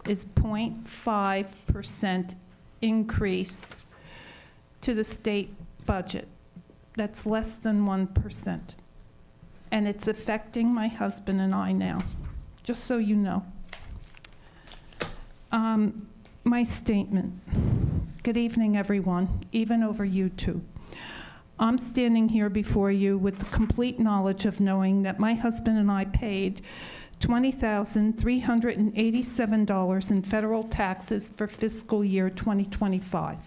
is 0.5% increase to the state budget. That's less than 1%. And it's affecting my husband and I now, just so you know. My statement. Good evening, everyone, even over YouTube. I'm standing here before you with the complete knowledge of knowing that my husband and I paid $20,387 in federal taxes for fiscal year 2025.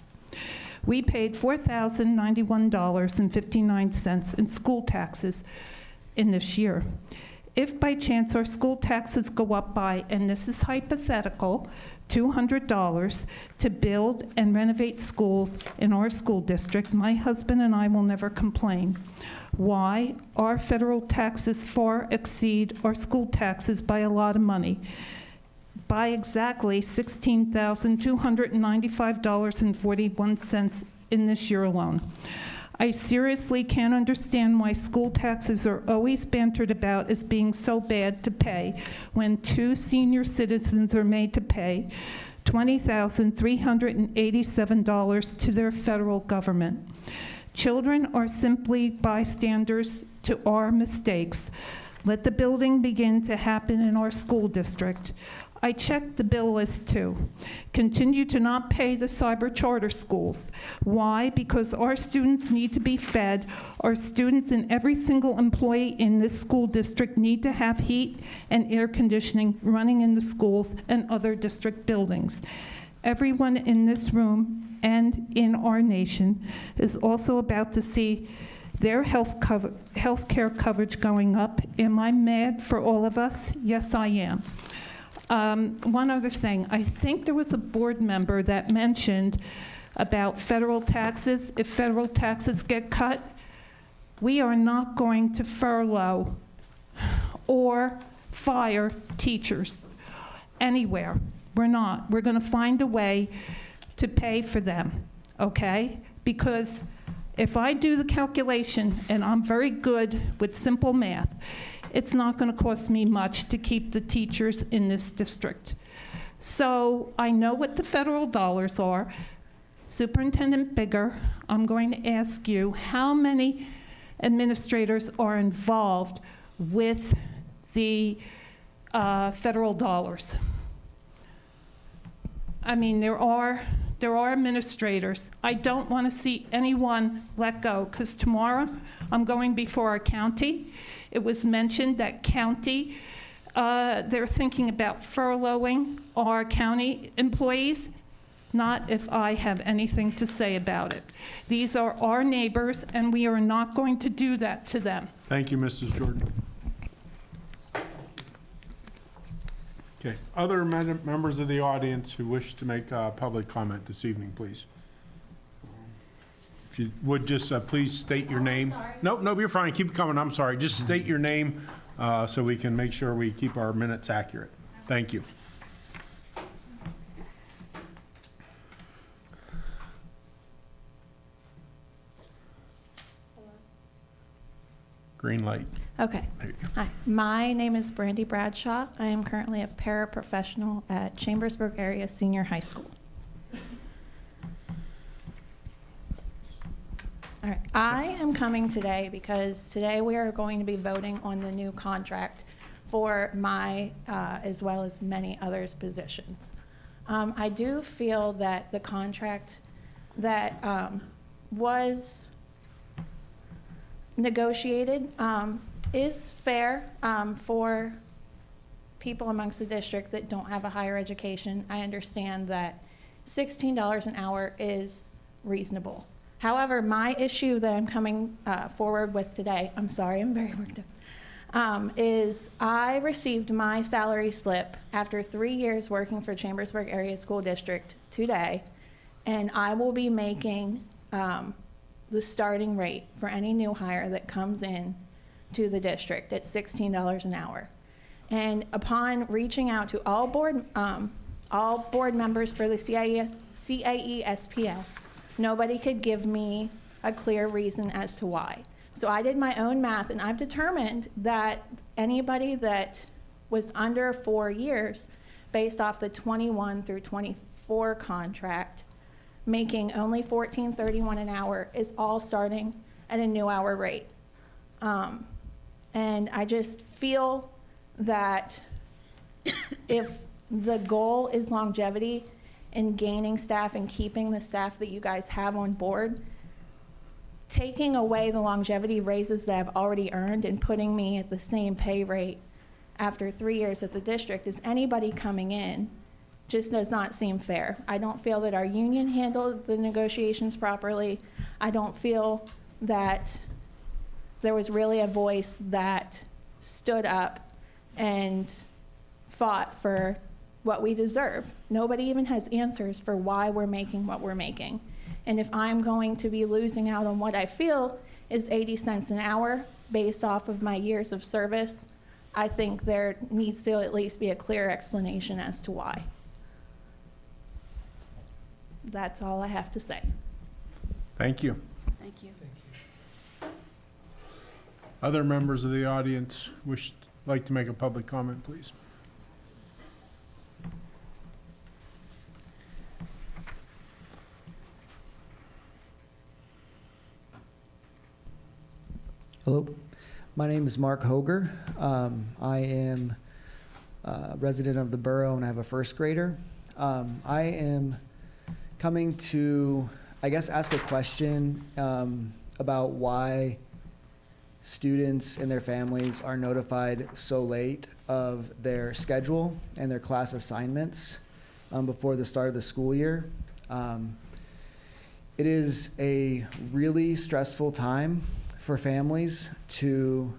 We paid $4,091.59 in school taxes in this year. If by chance our school taxes go up by, and this is hypothetical, $200 to build and renovate schools in our school district, my husband and I will never complain. Why? Our federal taxes far exceed our school taxes by a lot of money, by exactly $16,295.41 in this year alone. I seriously can't understand why school taxes are always bantered about as being so bad to pay when 2 senior citizens are made to pay $20,387 to their federal government. Children are simply bystanders to our mistakes. Let the building begin to happen in our school district. I checked the bill list too. Continue to not pay the cyber charter schools. Why? Because our students need to be fed. Our students and every single employee in this school district need to have heat and air conditioning running in the schools and other district buildings. Everyone in this room and in our nation is also about to see their health care coverage going up. Am I mad for all of us? Yes, I am. One other thing, I think there was a board member that mentioned about federal taxes. If federal taxes get cut, we are not going to furlough or fire teachers anywhere. We're not. We're going to find a way to pay for them, okay? Because if I do the calculation, and I'm very good with simple math, it's not going to cost me much to keep the teachers in this district. So I know what the federal dollars are. Superintendent Bigger, I'm going to ask you, how many administrators are involved with the federal dollars? I mean, there are administrators. I don't want to see anyone let go, because tomorrow I'm going before our county. It was mentioned that county, they're thinking about furloughing our county employees. Not if I have anything to say about it. These are our neighbors, and we are not going to do that to them. Thank you, Mrs. Jordan. Okay, other members of the audience who wish to make public comment this evening, please. If you would just please state your name. Nope, you're fine. Keep coming. I'm sorry. Just state your name so we can make sure we keep our minutes accurate. Thank you. Green light. Okay. There you go. Hi, my name is Brandy Bradshaw. I am currently a paraprofessional at Chambersburg Area Senior High School. All right, I am coming today because today we are going to be voting on the new contract for my, as well as many others' positions. I do feel that the contract that was negotiated is fair for people amongst the district that don't have a higher education. I understand that $16 an hour is reasonable. However, my issue that I'm coming forward with today, I'm sorry, I'm very worked up, is I received my salary slip after 3 years working for Chambersburg Area School District today, and I will be making the starting rate for any new hire that comes in to the district at $16 an hour. And upon reaching out to all board members for the CAE SPL, nobody could give me a clear reason as to why. So I did my own math, and I've determined that anybody that was under 4 years, based off the 21 through 24 contract, making only $14.31 an hour, is all starting at a new hour rate. And I just feel that if the goal is longevity and gaining staff and keeping the staff that you guys have on board, taking away the longevity raises that I've already earned and putting me at the same pay rate after 3 years at the district as anybody coming in just does not seem fair. I don't feel that our union handled the negotiations properly. I don't feel that there was really a voice that stood up and fought for what we deserve. Nobody even has answers for why we're making what we're making. And if I'm going to be losing out on what I feel is 80 cents an hour based off of my years of service, I think there needs to at least be a clear explanation as to why. That's all I have to say. Thank you. Thank you. Other members of the audience like to make a public comment, please. Hello, my name is Mark Hoger. I am a resident of the borough and I have a first grader. I am coming to, I guess, ask a question about why students and their families are notified so late of their schedule and their class assignments before the start of the school year. It is a really stressful time for families to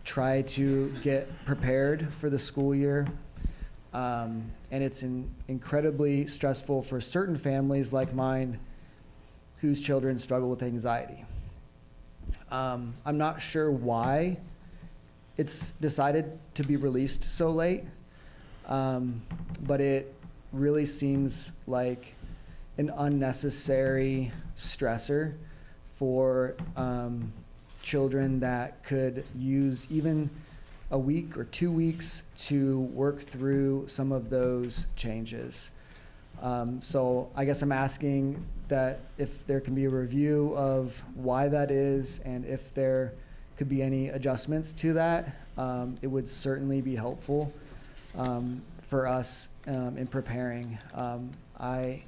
try to get prepared for the school year. And it's incredibly stressful for certain families like mine whose children struggle with anxiety. I'm not sure why it's decided to be released so late, but it really seems like an unnecessary stressor for children that could use even a week or 2 weeks to work through some of those changes. So I guess I'm asking that if there can be a review of why that is and if there could be any adjustments to that, it would certainly be helpful for us in preparing. I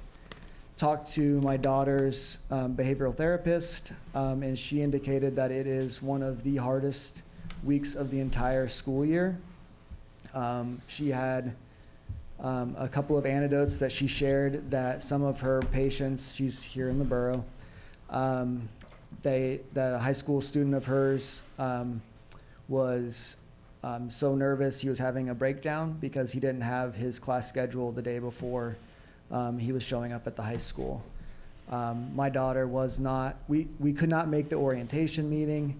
talked to my daughter's behavioral therapist, and she indicated that it is one of the hardest weeks of the entire school year. She had a couple of anecdotes that she shared that some of her patients, she's here in the borough, that a high school student of hers was so nervous he was having a breakdown because he didn't have his class schedule the day before he was showing up at the high school. My daughter was not, we could not make the orientation meeting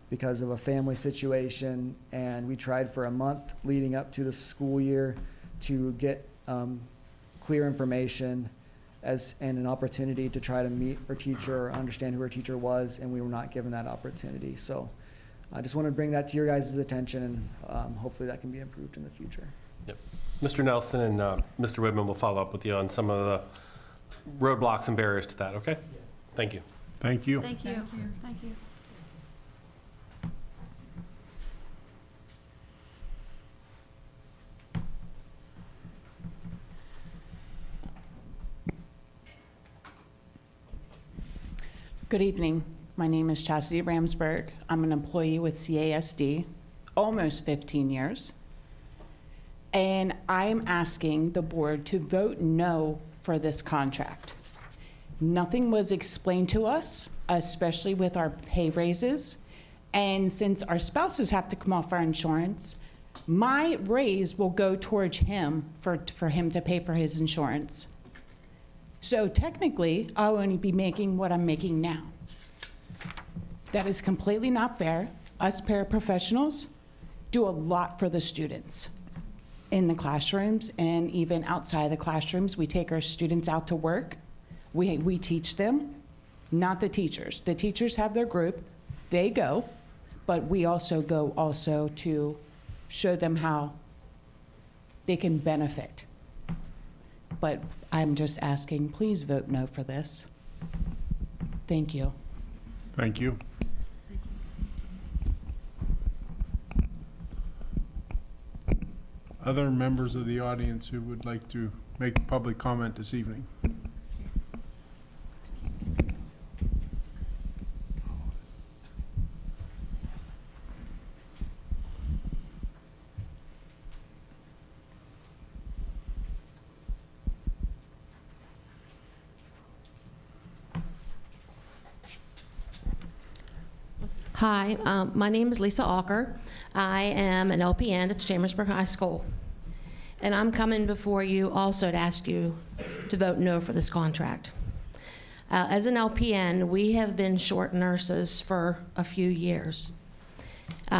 because of a family situation, and we tried for a month leading up to the school year to get clear information and an opportunity to try to meet her teacher or understand who her teacher was, and we were not given that opportunity. So I just want to bring that to your guys' attention, and hopefully that can be improved in the future. Yep. Mr. Nelson and Mr. Whitman will follow up with you on some of the roadblocks and barriers to that, okay? Thank you. Thank you. Thank you. Thank you. Good evening. My name is Chastity Ramsberg. I'm an employee with CASD, almost 15 years. And I am asking the board to vote no for this contract. Nothing was explained to us, especially with our pay raises. And since our spouses have to come off our insurance, my raise will go towards him for him to pay for his insurance. So technically, I'll only be making what I'm making now. That is completely not fair. Us paraprofessionals do a lot for the students in the classrooms and even outside the classrooms. We take our students out to work. We teach them, not the teachers. The teachers have their group. they go, but we also go also to show them how they can benefit. But I'm just asking, please vote no for this. Thank you. Thank you. Other members of the audience who would like to make public comment this evening? Hi, my name is Lisa Alker. I am an LPN at Chambersburg High School. And I'm coming before you also to ask you to vote no for this contract. As an LPN, we have been short nurses for a few years.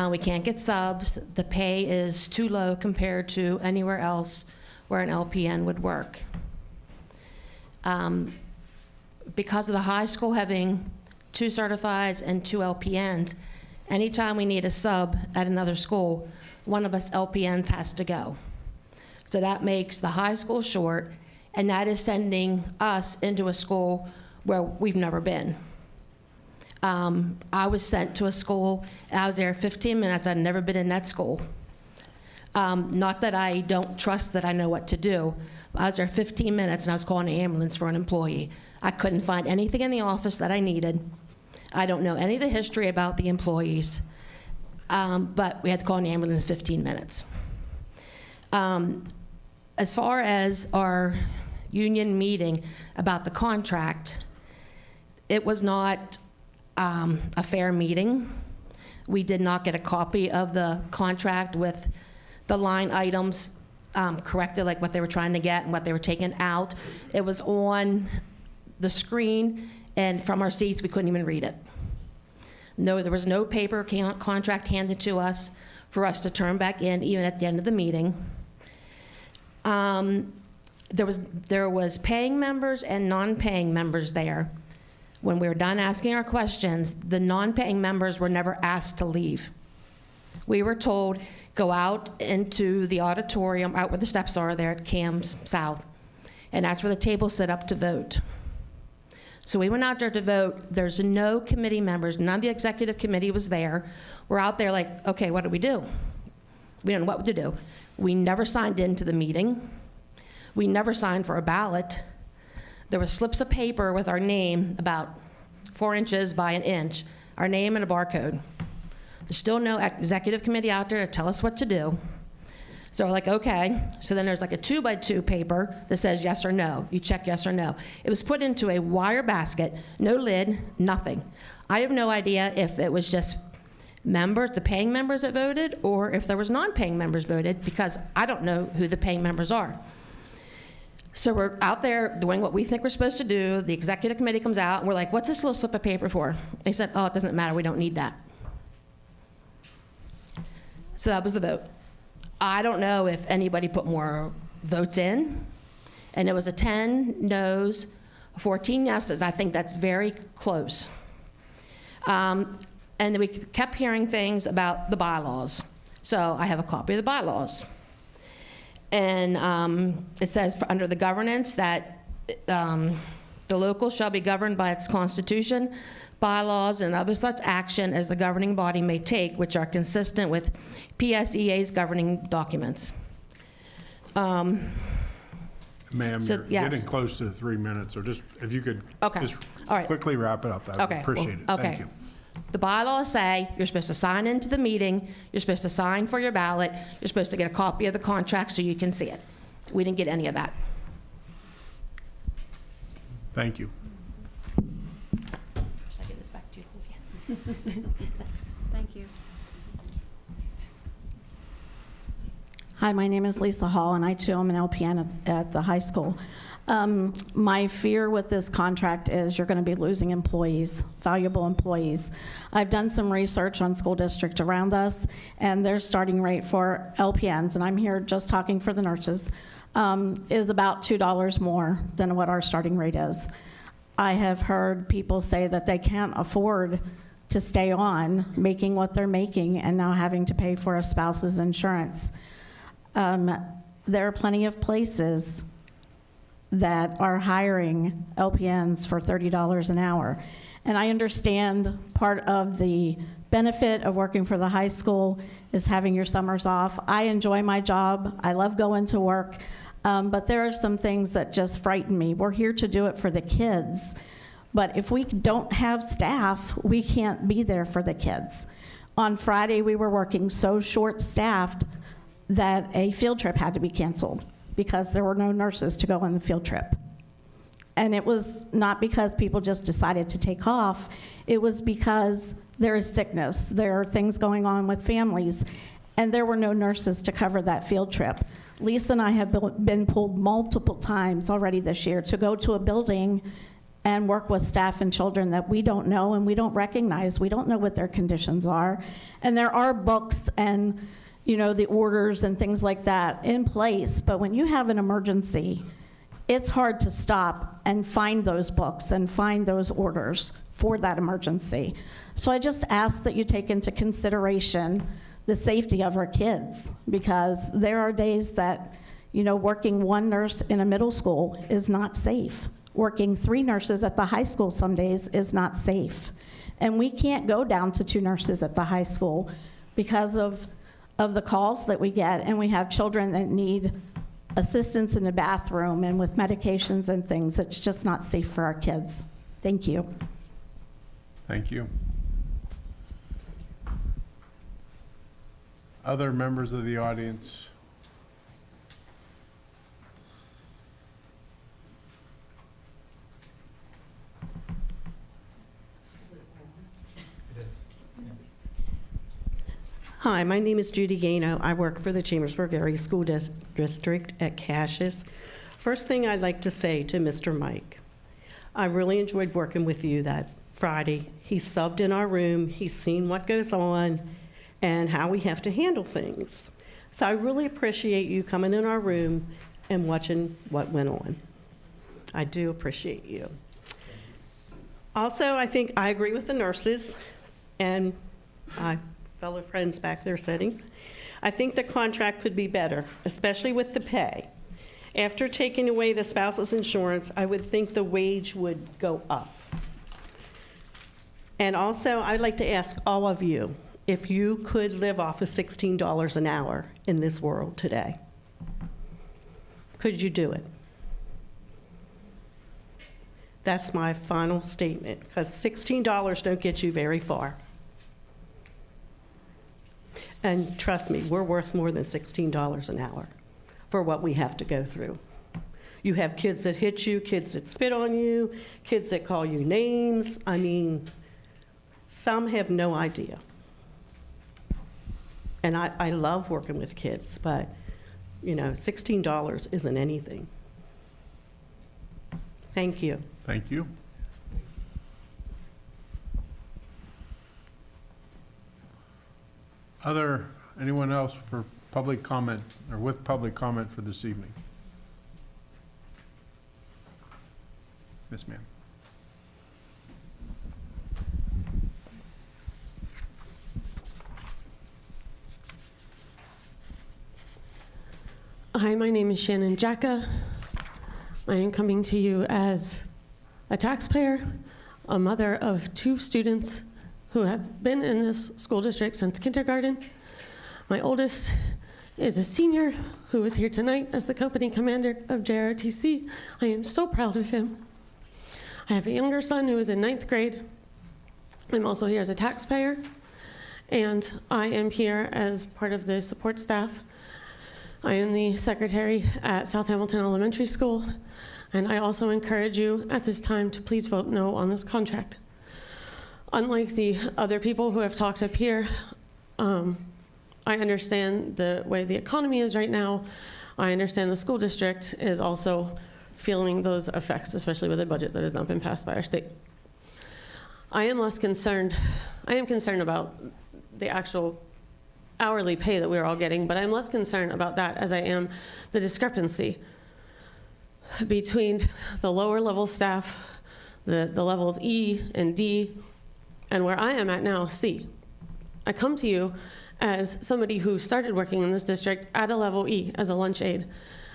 We can't get subs. The pay is too low compared to anywhere else where an LPN would work. Because of the high school having 2 certifieds and 2 LPNs, anytime we need a sub at another school, one of us LPNs has to go. So that makes the high school short, and that is sending us into a school where we've never been. I was sent to a school, I was there 15 minutes, I'd never been in that school. Not that I don't trust that I know what to do. I was there 15 minutes and I was calling an ambulance for an employee. I couldn't find anything in the office that I needed. I don't know any of the history about the employees, but we had to call an ambulance in 15 minutes. As far as our union meeting about the contract, it was not a fair meeting. We did not get a copy of the contract with the line items corrected, like what they were trying to get and what they were taking out. It was on the screen, and from our seats, we couldn't even read it. No, there was no paper contract handed to us for us to turn back in, even at the end of the meeting. There was paying members and non-paying members there. When we were done asking our questions, the non-paying members were never asked to leave. We were told, go out into the auditorium, out where the steps are there at CAMS South, and that's where the tables sit up to vote. So we went out there to vote. There's no committee members. None of the executive committee was there. We're out there like, okay, what do? We don't know what to do. We never signed into the meeting. We never signed for a ballot. There were slips of paper with our name about 4 inches by an inch, our name and a barcode. There's still no executive committee out there to tell us what to do. So we're like, okay. So then there's like a 2x2 paper that says yes or no. You check yes or no. It was put into a wire basket, no lid, nothing. I have no idea if it was just members, the paying members that voted, or if there was non-paying members voted, because I don't know who the paying members are. So we're out there doing what we think we're supposed to do. The executive committee comes out, and we're like, what's this little slip of paper for? They said, oh, it doesn't matter, we don't need that. So that was the vote. I don't know if anybody put more votes in, and it was a 10 noes, 14 yeses. I think that's very close. And then we kept hearing things about the bylaws. So I have a copy of the bylaws. And it says under the governance that the local shall be governed by its constitution, bylaws, and other such action as the governing body may take, which are consistent with PSEA's governing documents. Ma'am, So, you're yes. getting close to 3 minutes, or just, if you could Okay. just All right. quickly wrap it up, I would Okay, appreciate it. well, Thank okay. you. The bylaws say you're supposed to sign into the meeting, you're supposed to sign for your ballot, you're supposed to get a copy of the contract so you can see it. We didn't get any of that. Thank you. Should I give this back to you, Julia? Thank you. Hi, my name is Lisa Hall, and I too am an LPN at the high school. My fear with this contract is you're going to be losing employees, valuable employees. I've done some research on school districts around us, and their starting rate for LPNs, and I'm here just talking for the nurses, is about $2 more than what our starting rate is. I have heard people say that they can't afford to stay on making what they're making and now having to pay for a spouse's insurance. There are plenty of places that are hiring LPNs for $30 an hour. And I understand part of the benefit of working for the high school is having your summers off. I enjoy my job. I love going to work. But there are some things that just frighten me. We're here to do it for the kids. But if we don't have staff, we can't be there for the kids. On Friday, we were working so short-staffed that a field trip had to be canceled because there were no nurses to go on the field trip. And it was not because people just decided to take off. It was because there is sickness. There are things going on with families, and there were no nurses to cover that field trip. Lisa and I have been pulled multiple times already this year to go to a building and work with staff and children that we don't know and we don't recognize. We don't know what their conditions are. And there are books and, you know, the orders and things like that in place, but when you have an emergency, it's hard to stop and find those books and find those orders for that emergency. So I just ask that you take into consideration the safety of our kids, because there are days that, you know, working one nurse in a middle school is not safe. Working 3 nurses at the high school some days is not safe. And we can't go down to 2 nurses at the high school because of the calls that we get, and we have children that need assistance in the bathroom and with medications and things. It's just not safe for our kids. Thank you. Thank you. Other members of the audience? Hi, my name is Judy Gano. I work for the Chambersburg Area School District at Cassius. First thing I'd like to say to Mr. Mike, I really enjoyed working with you that Friday. He subbed in our room. He's seen what goes on and how we have to handle things. So I really appreciate you coming in our room and watching what went on. I do appreciate you. Also, I think I agree with the nurses and my fellow friends back there sitting. I think the contract could be better, especially with the pay. After taking away the spouse's insurance, I would think the wage would go up. And also, I'd like to ask all of you if you could live off of $16 an hour in this world today. Could you do it? That's my final statement, because $16 don't get you very far. And trust me, we're worth more than $16 an hour for what we have to go through. You have kids that hit you, kids that spit on you, kids that call you names. I mean, some have no idea. And I love working with kids, but, you know, $16 isn't anything. Thank you. Thank you. Anyone else for public comment or with public comment for this evening? Yes, ma'am. Hi, my name is Shannon Jacka. I am coming to you as a taxpayer, a mother of 2 students who have been in this school district since kindergarten. My oldest is a senior who is here tonight as the company commander of JRTC. I am so proud of him. I have a younger son who is in 9th grade. I'm also here as a taxpayer, and I am here as part of the support staff. I am the secretary at South Hamilton Elementary School, and I also encourage you at this time to please vote no on this contract. Unlike the other people who have talked up here, I understand the way the economy is right now. I understand the school district is also feeling those effects, especially with a budget that has not been passed by our state. I am concerned about the actual hourly pay that we're all getting, but I'm less concerned about that as I am the discrepancy between the lower level staff, the levels E and D, and where I am at now, C. I come to you as somebody who started working in this district at a level E as a lunch aide.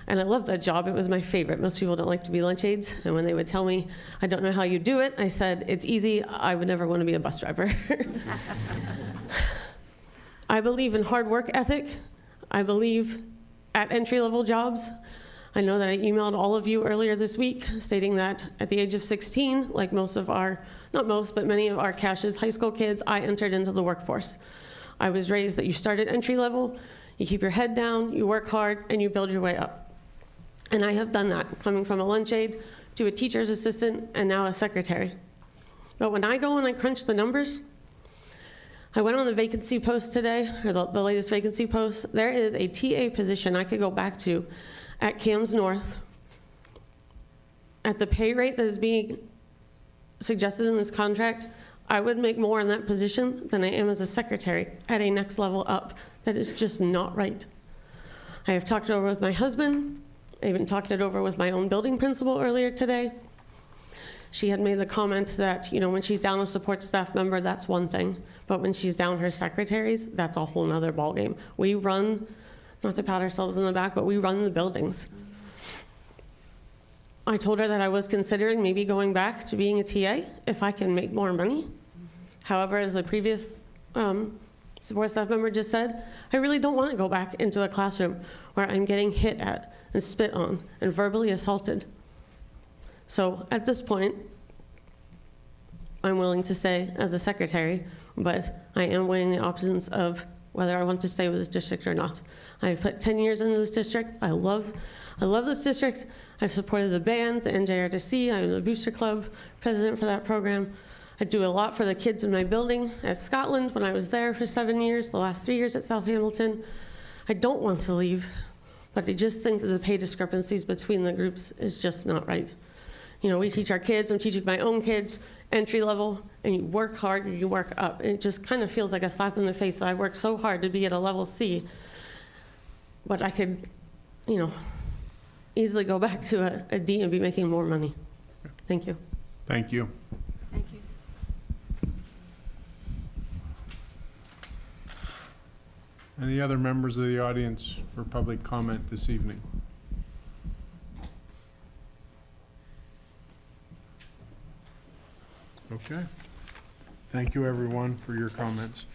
And I loved that job. It was my favorite. Most people don't like to be lunch aides. And when they would tell me, I don't know how you do it, I said, it's easy. I would never want to be a bus driver. I believe in hard work ethic. I believe at entry-level jobs. I know that I emailed all of you earlier this week stating that at the age of 16, like most of our, not most, but many of our Caches high school kids, I entered into the workforce. I was raised that you start at entry level, you keep your head down, you work hard, and you build your way up. And I have done that, coming from a lunch aide to a teacher's assistant and now a secretary. But when I go and I crunch the numbers, I went on the vacancy post today, or the latest vacancy post. There is a TA position I could go back to at Cams North at the pay rate that is being suggested in this contract. I would make more in that position than I am as a secretary at a next level up. That is just not right. I have talked it over with my husband. I even talked it over with my own building principal earlier today. She had made the comment that, you know, when she's down a support staff member, that's one thing. But when she's down her secretaries, that's a whole nother ballgame. We run, not to pat ourselves in the back, but we run the buildings. I told her that I was considering maybe going back to being a TA if I can make more money. However, as the previous support staff member just said, I really don't want to go back into a classroom where I'm getting hit at and spit on and verbally assaulted. So at this point, I'm willing to stay as a secretary, but I am weighing the options of whether I want to stay with this district or not. I've put 10 years into this district. I love this district. I've supported the band, the NJRTC. I'm the Booster Club president for that program. I do a lot for the kids in my building at Scotland when I was there for 7 years, the last 3 years at South Hamilton. I don't want to leave, but I just think that the pay discrepancies between the groups is just not right. You know, we teach our kids, I'm teaching my own kids, entry level, and you work hard and you work up. And it just kind of feels like a slap in the face that I worked so hard to be at a level C, but I could, you know, easily go back to a D and be making more money. Thank you. Thank you. Thank you. Any other members of the audience for public comment this evening? Okay. Thank you, everyone, for your comments.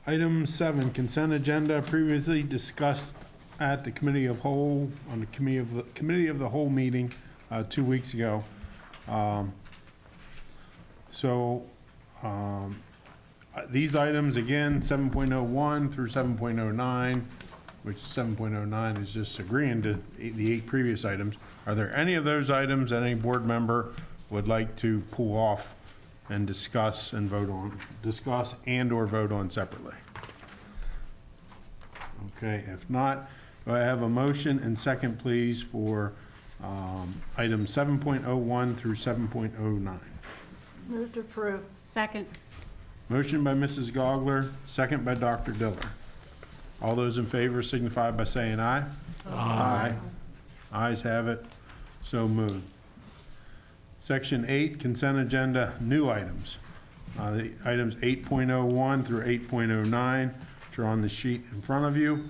Item 7, consent agenda previously discussed at the committee of whole, on the committee of the whole meeting 2 weeks ago. These items, again, 7.01 through 7.09, which 7.09 is just agreeing to the 8 previous items. Are there any of those items that any board member would like to pull off and discuss and vote on, discuss and or vote on separately? Okay, if not, do I have a motion and second, please, for items 7.01 through 7.09? Move to approve. Second. Motion by Mrs. Gogler, second by Dr. Diller. All those in favor signify by saying aye. Aye. Ayes have it. So moved. Section 8, consent agenda, new items. The items 8.01 through 8.09, which are on the sheet in front of you.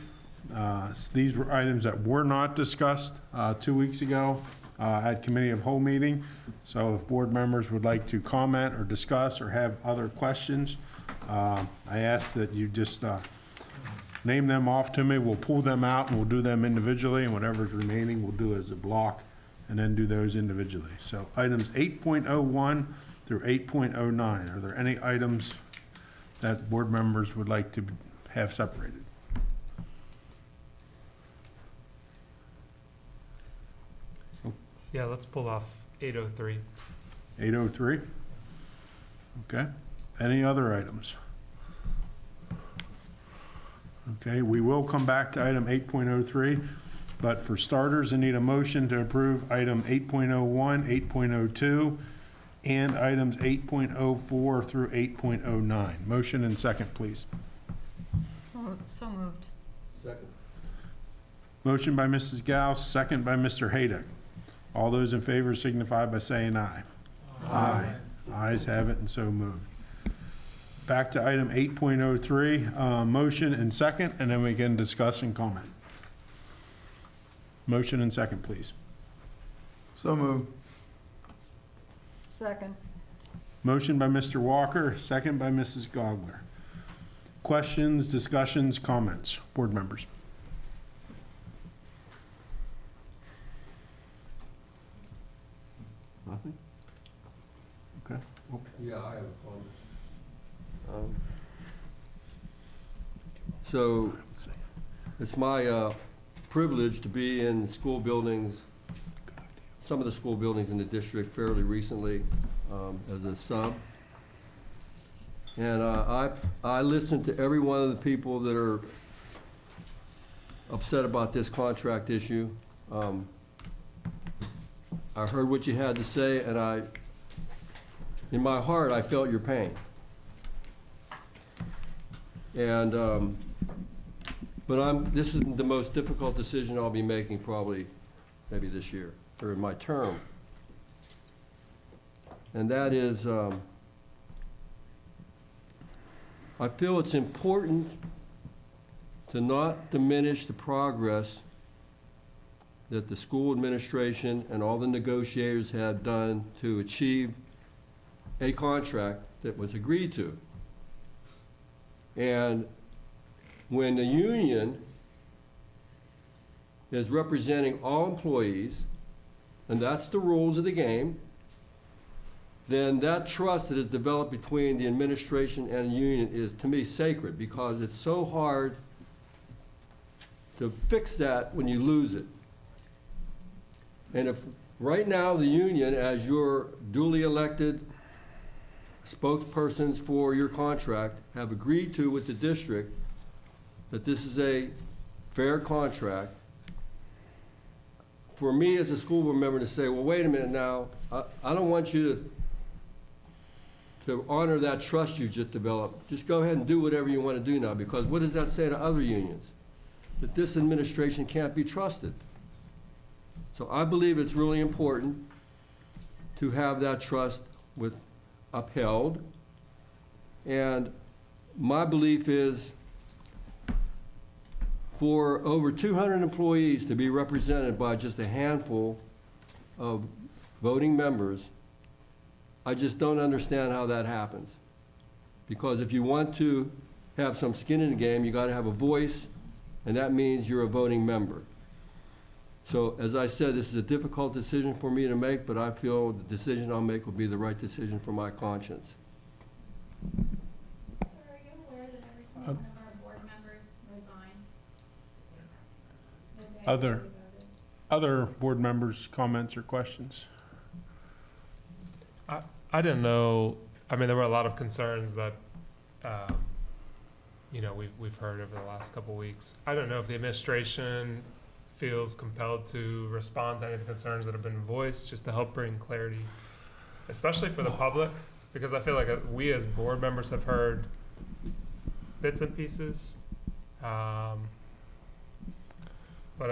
These were items that were not discussed 2 weeks ago at committee of whole meeting. So if board members would like to comment or discuss or have other questions, I ask that you just name them off to me. We'll pull them out and we'll do them individually, and whatever's remaining we'll do as a block and then do those individually. So items 8.01 through 8.09. Are there any items that board members would like to have separated? Yeah, let's pull off 803. 803? Okay. Any other items? Okay, we will come back to item 8.03, but for starters, I need a motion to approve item 8.01, 8.02, and items 8.04 through 8.09. Motion and second, please. So moved. Second. Motion by Mrs. Gauss, second by Mr. Haydock. All those in favor signify by saying aye. Aye. Ayes have it and so moved. Back to item 8.03, motion and second, and then we can discuss and comment. Motion and second, please. So moved. Second. Motion by Mr. Walker, second by Mrs. Gogler. Questions, discussions, comments, board members? Nothing? Okay. Yeah, I have a comment. So, it's my privilege to be in school buildings, some of the school buildings in the district fairly recently as a sub. And I listened to every one of the people that are upset about this contract issue. I heard what you had to say, and in my heart, I felt your pain. And, but this is the most difficult decision I'll be making probably maybe this year, or in my term. And that is, I feel it's important to not diminish the progress that the school administration and all the negotiators have done to achieve a contract that was agreed to. And when the union is representing all employees, and that's the rules of the game, then that trust that is developed between the administration and the union is, to me, sacred, because it's so hard to fix that when you lose it. And if right now the union, as your duly elected spokespersons for your contract, have agreed to with the district that this is a fair contract, for me as a school board member to say, well, wait a minute now, I don't want you to honor that trust you just developed. Just go ahead and do whatever you want to do now, because what does that say to other unions? That this administration can't be trusted. So I believe it's really important to have that trust upheld. And my belief is for over 200 employees to be represented by just a handful of voting members, I just don't understand how that happens. Because if you want to have some skin in the game, you got to have a voice, and that means you're a voting member. So as I said, this is a difficult decision for me to make, but I feel the decision I'll make will be the right decision for my conscience. Sir, are you aware that every single one of our board members resigned? Other board members' comments or questions? I didn't know, I mean, there were a lot of concerns that, we've heard over the last couple of weeks. I don't know if the administration feels compelled to respond to any of the concerns that have been voiced, just to help bring clarity, especially for the public, because I feel like we as board members have heard bits and pieces. But Go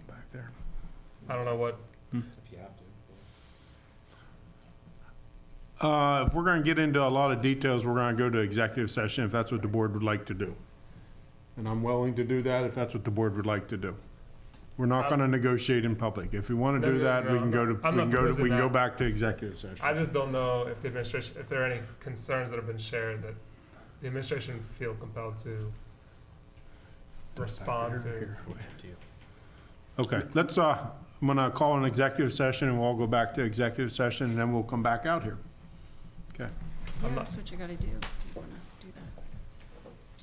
back there. I don't know what. If we're going to get into a lot of details, we're going to go to executive session if that's what the board would like to do. And I'm willing to do that if that's what the board would like to do. We're not going to negotiate in public. If we want to do that, we can go back to executive session. I just don't know if the administration, if there are any concerns that have been shared that the administration feel compelled to respond to. Okay, let's, I'm going to call an executive session and we'll all go back to executive session and then we'll come back out here. Okay. Yeah, that's what you gotta do if you wanna do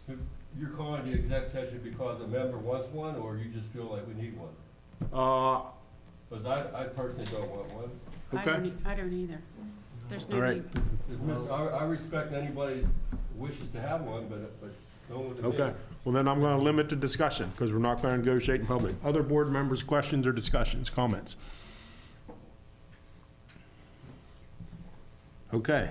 that. You're calling the exec session because a member wants one, or you just feel like we need one? Because I personally don't want one. Okay. I don't either. There's no All right. need. I respect anybody's wishes to have one, but no one to me. Okay, well then I'm going to limit the discussion because we're not going to negotiate in public. Other board members, questions or discussions, comments? Okay,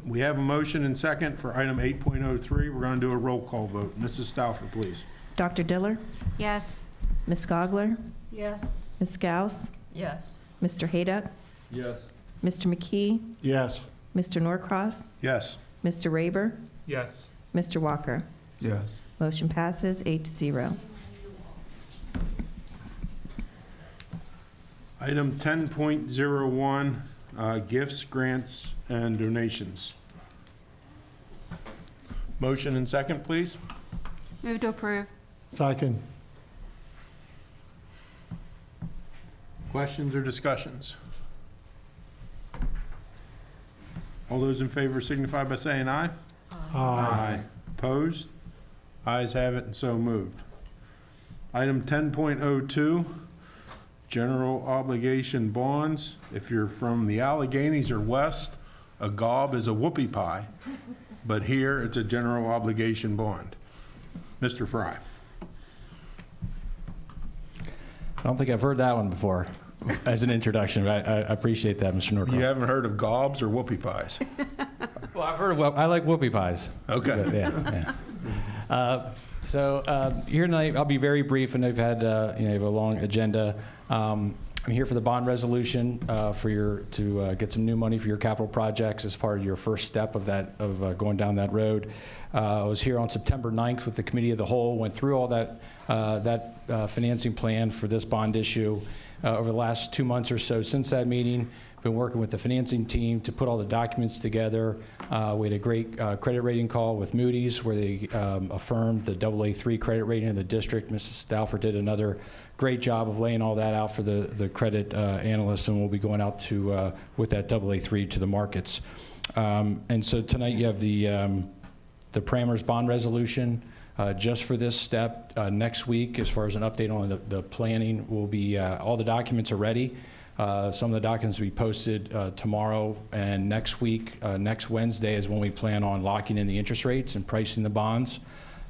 we have a motion and second for item 8.03. We're going to do a roll call vote. Mrs. Stauffer, please. Dr. Diller? Yes. Ms. Gogler? Yes. Ms. Gauss? Yes. Mr. Hayduck? Yes. Mr. McKee? Yes. Mr. Norcross? Yes. Mr. Raber? Yes. Mr. Walker? Yes. Motion passes 8-0. Item 10.01, gifts, grants, and donations. Motion and second, please. Move to approve. Second. Questions or discussions? All those in favor signify by saying aye. Aye. Opposed? Ayes have it, and so moved. Item 10.02, general obligation bonds. If you're from the Alleghenies or west, a gob is a whoopie pie, but here it's a general obligation bond. Mr. Fry. I don't think I've heard that one before as an introduction, but I appreciate that, Mr. Norcross. You haven't heard of gobs or whoopie pies? Well, I've heard of, I like whoopie pies. Okay. Here tonight, I'll be very brief. I know you've had, you have a long agenda. I'm here for the bond resolution to get some new money for your capital projects as part of your first step of going down that road. I was here on September 9th with the Committee of the Whole, went through all that financing plan for this bond issue. Over the last 2 months or so since that meeting, been working with the financing team to put all the documents together. We had a great credit rating call with Moody's where they affirmed the AA3 credit rating of the district. Mrs. Stauffer did another great job of laying all that out for the credit analysts, and we'll be going out to with that AA3 to the markets. And so tonight you have the parameters bond resolution. Just for this step, next week, as far as an update on the planning, will be all the documents are ready. Some of the documents will be posted tomorrow, and next week, next Wednesday is when we plan on locking in the interest rates and pricing the bonds.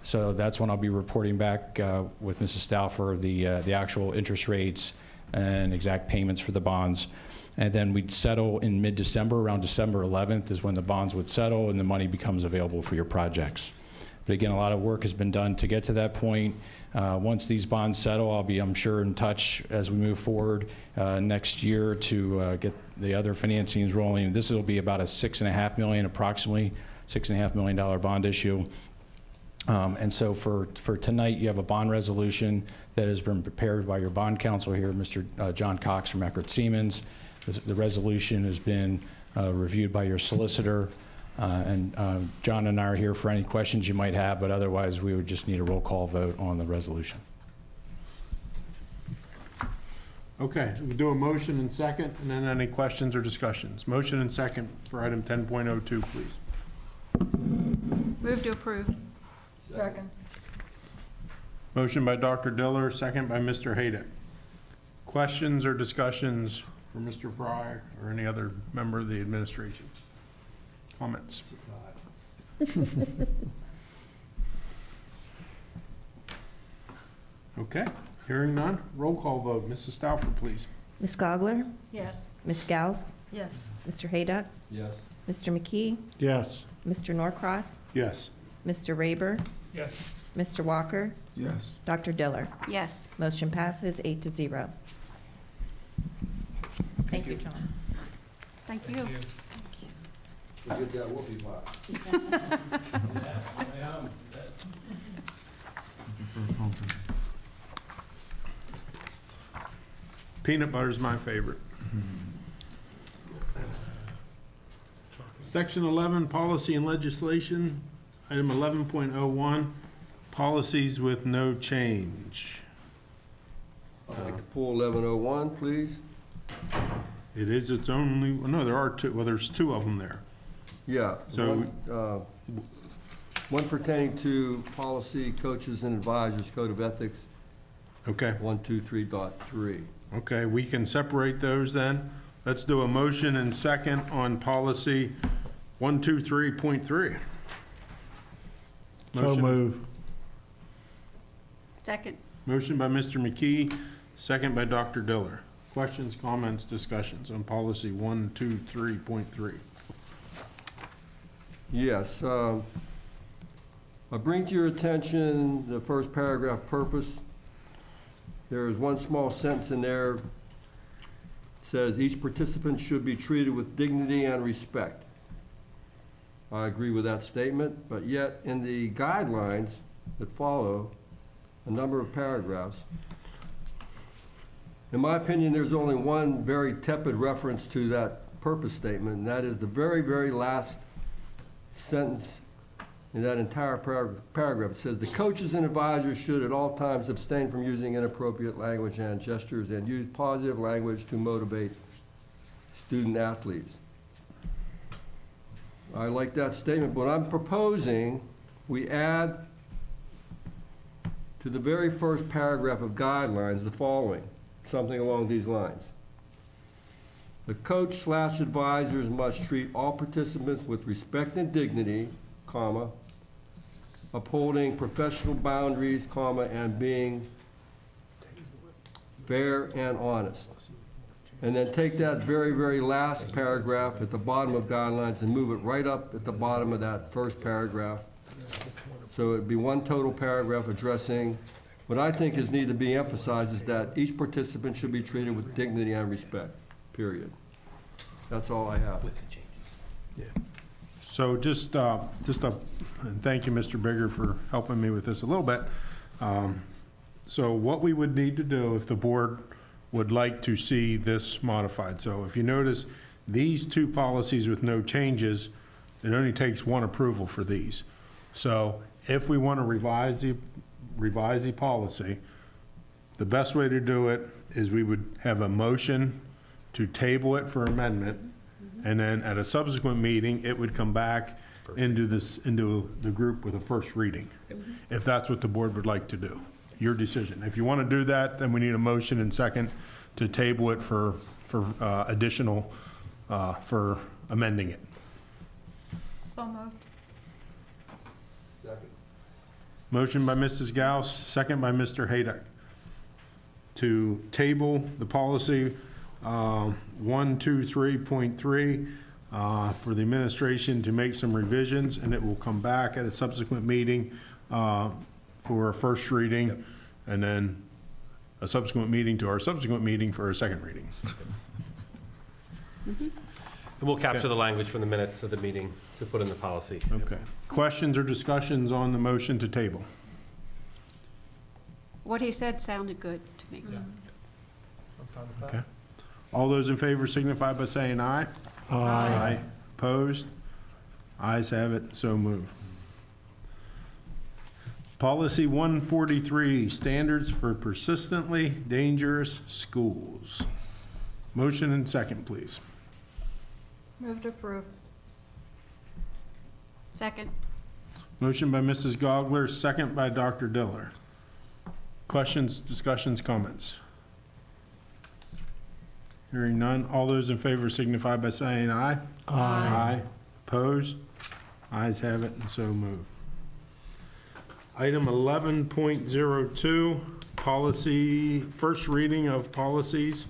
So that's when I'll be reporting back with Mrs. Stauffer the actual interest rates and exact payments for the bonds. And then we'd settle in mid-December, around December 11th is when the bonds would settle and the money becomes available for your projects. But again, a lot of work has been done to get to that point. Once these bonds settle, I'll be, I'm sure, in touch as we move forward next year to get the other financings rolling. This will be about a approximately $6.5 million bond issue. And so for tonight, you have a bond resolution that has been prepared by your bond counsel here, Mr. John Cox from Eckert Siemens. The resolution has been reviewed by your solicitor. And John and I are here for any questions you might have, but otherwise we would just need a roll call vote on the resolution. Okay, we'll do a motion and second, and then any questions or discussions. Motion and second for item 10.02, please. Move to approve. Second. Motion by Dr. Diller, second by Mr. Haydick. Questions or discussions for Mr. Fry or any other member of the administration? Comments? Okay, hearing none, roll call vote. Mrs. Stauffer, please. Ms. Gogler? Yes. Ms. Gauss? Yes. Mr. Hayduck? Yes. Mr. McKee? Yes. Mr. Norcross? Yes. Mr. Raber? Yes. Mr. Walker? Yes. Dr. Diller? Yes. Motion passes 8-0. Thank you, John. Thank you. We'll get that whoopie pie. Peanut butter is my favorite. Section 11, policy and legislation. Item 11.01, policies with no change. I'd like to pull 1101, please. It is its only, no, there are two, well, there's two of them there. Yeah. So- One pertaining to policy, coaches and advisors, code of ethics. Okay. 123.3. Okay, we can separate those then. Let's do a motion and second on policy 123.3. So move. Second. Motion by Mr. McKee, second by Dr. Diller. Questions, comments, discussions on policy 123.3. Yes. I bring to your attention the first paragraph, purpose. There is one small sentence in there. It says each participant should be treated with dignity and respect. I agree with that statement, but yet in the guidelines that follow, a number of paragraphs, in my opinion, there's only one very tepid reference to that purpose statement, and that is the very, very last sentence in that entire paragraph. It says, "The coaches and advisors should at all times abstain from using inappropriate language and gestures and use positive language to motivate student athletes." I like that statement, but I'm proposing we add to the very first paragraph of guidelines the following, something along these lines. The coach/advisors must treat all participants with respect and dignity, comma, upholding professional boundaries, comma, and being fair and honest. And then take that very, very last paragraph at the bottom of guidelines and move it right up at the bottom of that first paragraph. So it'd be one total paragraph addressing what I think is need to be emphasized is that each participant should be treated with dignity and respect, period. That's all I have. So and thank you, Mr. Bigger, for helping me with this a little bit. So what we would need to do if the board would like to see this modified. So if you notice, these two policies with no changes, it only takes one approval for these. So if we want to revise the policy, the best way to do it is we would have a motion to table it for amendment, and then at a subsequent meeting, it would come back into the group with a first reading, if that's what the board would like to do. Your decision. If you want to do that, then we need a motion and second to table it for additional, for amending it. So moved. Motion by Mrs. Gauss, second by Mr. Hayduck, to table the policy 123.3 for the administration to make some revisions, and it will come back at a subsequent meeting for a first reading, and then a subsequent meeting to our subsequent meeting for a second reading. And we'll capture the language from the minutes of the meeting to put in the policy. Okay. Questions or discussions on the motion to table? What he said sounded good to me. I'm fine with that. Okay. All those in favor signify by saying aye. Aye. Opposed? Ayes have it, so moved. Policy 143, standards for persistently dangerous schools. Motion and second, please. Move to approve. Second. Motion by Mrs. Gogler, second by Dr. Diller. Questions, discussions, comments? Hearing none, all those in favor signify by saying aye. Aye. Opposed? Ayes have it, and so moved. Item 11.02, policy, first reading of policies,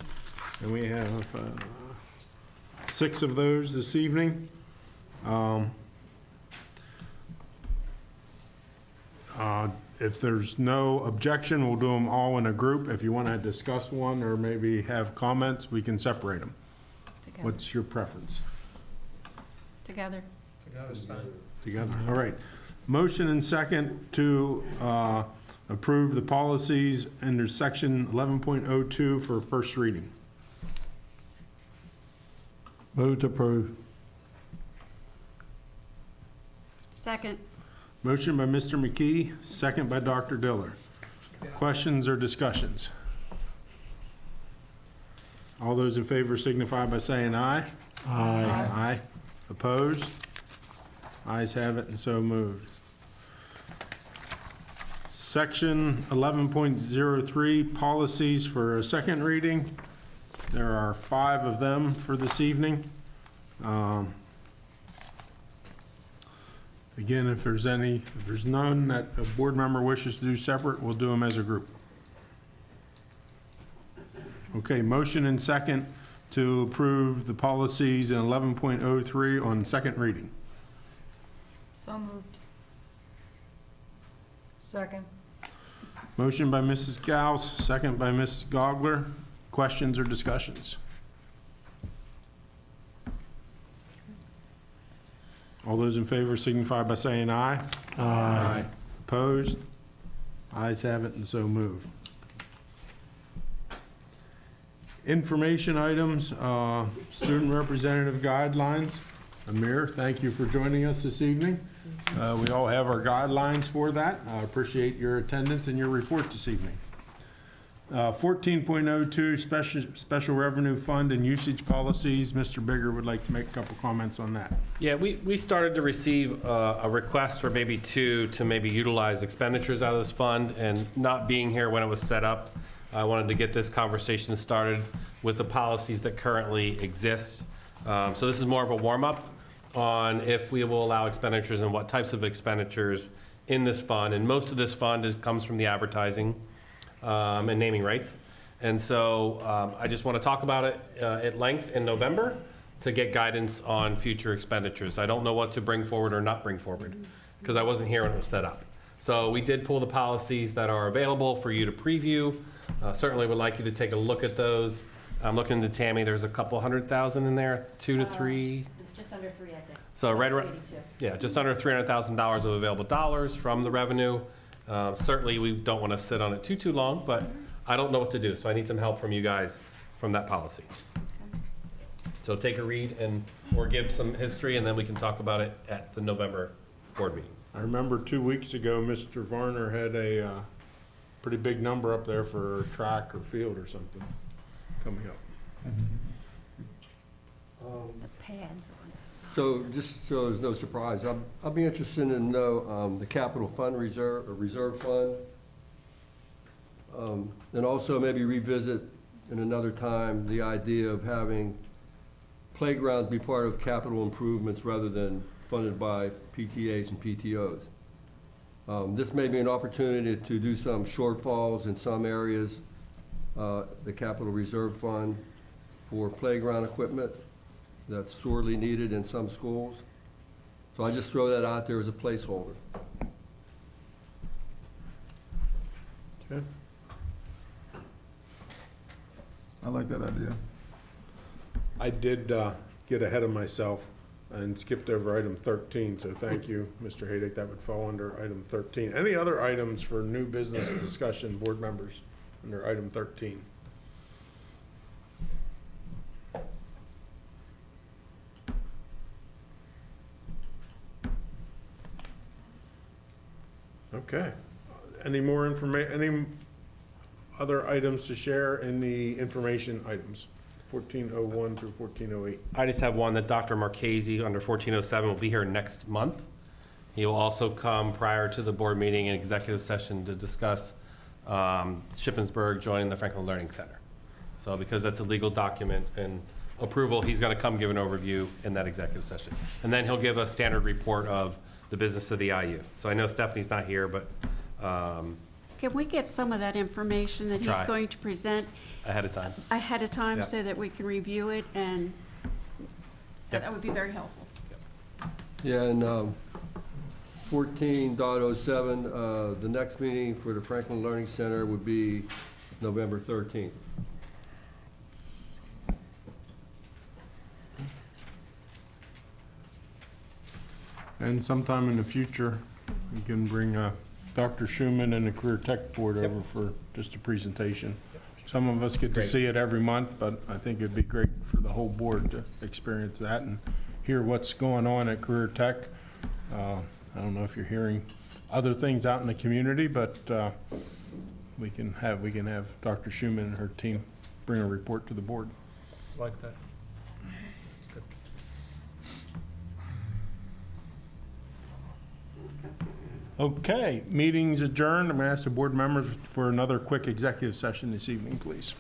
and we have 6 of those this evening. If there's no objection, we'll do them all in a group. If you want to discuss one or maybe have comments, we can separate them. Together. What's your preference? Together. Together's fine. Together, all right. Motion and second to approve the policies under section 11.02 for first reading. Move to approve. Second. Motion by Mr. McKee, second by Dr. Diller. Questions or discussions? All those in favor signify by saying aye. Aye. Aye. Opposed? Ayes have it, and so moved. Section 11.03, policies for a second reading. There are 5 of them for this evening. Again, if there's none that a board member wishes to do separate, we'll do them as a group. Okay, motion and second to approve the policies in 11.03 on second reading. So moved. Second. Motion by Mrs. Gauss, second by Mrs. Gogler. Questions or discussions? All those in favor signify by saying aye. Aye. Opposed? Ayes have it, and so moved. Information items, student representative guidelines. Amir, thank you for joining us this evening. We all have our guidelines for that. I appreciate your attendance and your report this evening. 14.02, special revenue fund and usage policies. Mr. Bigger would like to make a couple comments on that. Yeah, we started to receive a request for maybe to maybe utilize expenditures out of this fund, and not being here when it was set up, I wanted to get this conversation started with the policies that currently exist. So this is more of a warm-up on if we will allow expenditures and what types of expenditures in this fund. And most of this fund comes from the advertising and naming rights. And so I just want to talk about it at length in November to get guidance on future expenditures. I don't know what to bring forward or not bring forward because I wasn't here when it was set up. So we did pull the policies that are available for you to preview. Certainly would like you to take a look at those. I'm looking to Tammy, there's a couple $100,000 in there, 2 to 3. Just under 3, I think. So right around, yeah, just under $300,000 of available dollars from the revenue. Certainly, we don't want to sit on it too long, but I don't know what to do, so I need some help from you guys from that policy. So take a read or give some history, and then we can talk about it at the November board meeting. I remember 2 weeks ago, Mr. Varner had a pretty big number up there for track or field or something coming up. The pads on the side. So just so there's no surprise, I'll be interested to know the capital fund reserve fund. And also maybe revisit in another time the idea of having playgrounds be part of capital improvements rather than funded by PTAs and PTOs. This may be an opportunity to do some shortfalls in some areas, the capital reserve fund for playground equipment that's sorely needed in some schools. So I just throw that out there as a placeholder. Okay. I like that idea. I did get ahead of myself and skipped over item 13, so thank you, Mr. Haydick. That would fall under item 13. Any other items for new business discussion, board members, under item 13? Okay. Any more any other items to share in the information items? 1401 through 1408. I just have one that Dr. Marchese under 1407 will be here next month. He will also come prior to the board meeting in executive session to discuss Shippensburg joining the Franklin Learning Center. So because that's a legal document and approval, he's going to come give an overview in that executive session. And then he'll give a standard report of the business of the IU. So I know Stephanie's not here, but Can we get some of that information that he's Try. going to present ahead of time. Yeah. so that we can review it, and that would be very helpful. Yeah, and 14.07, the next meeting for the Franklin Learning Center would be November 13th. And sometime in the future, we can bring Dr. Schumann and the Career Tech Board over for just a presentation. Some of us get to see it every month, but I think it'd be great for the whole board to experience that and hear what's going on at Career Tech. I don't know if you're hearing other things out in the community, but we can have Dr. Schumann and her team bring a report to the board. Like that. That's good. Okay, meeting's adjourned. I'm going to ask the board members for another quick executive session this evening, please.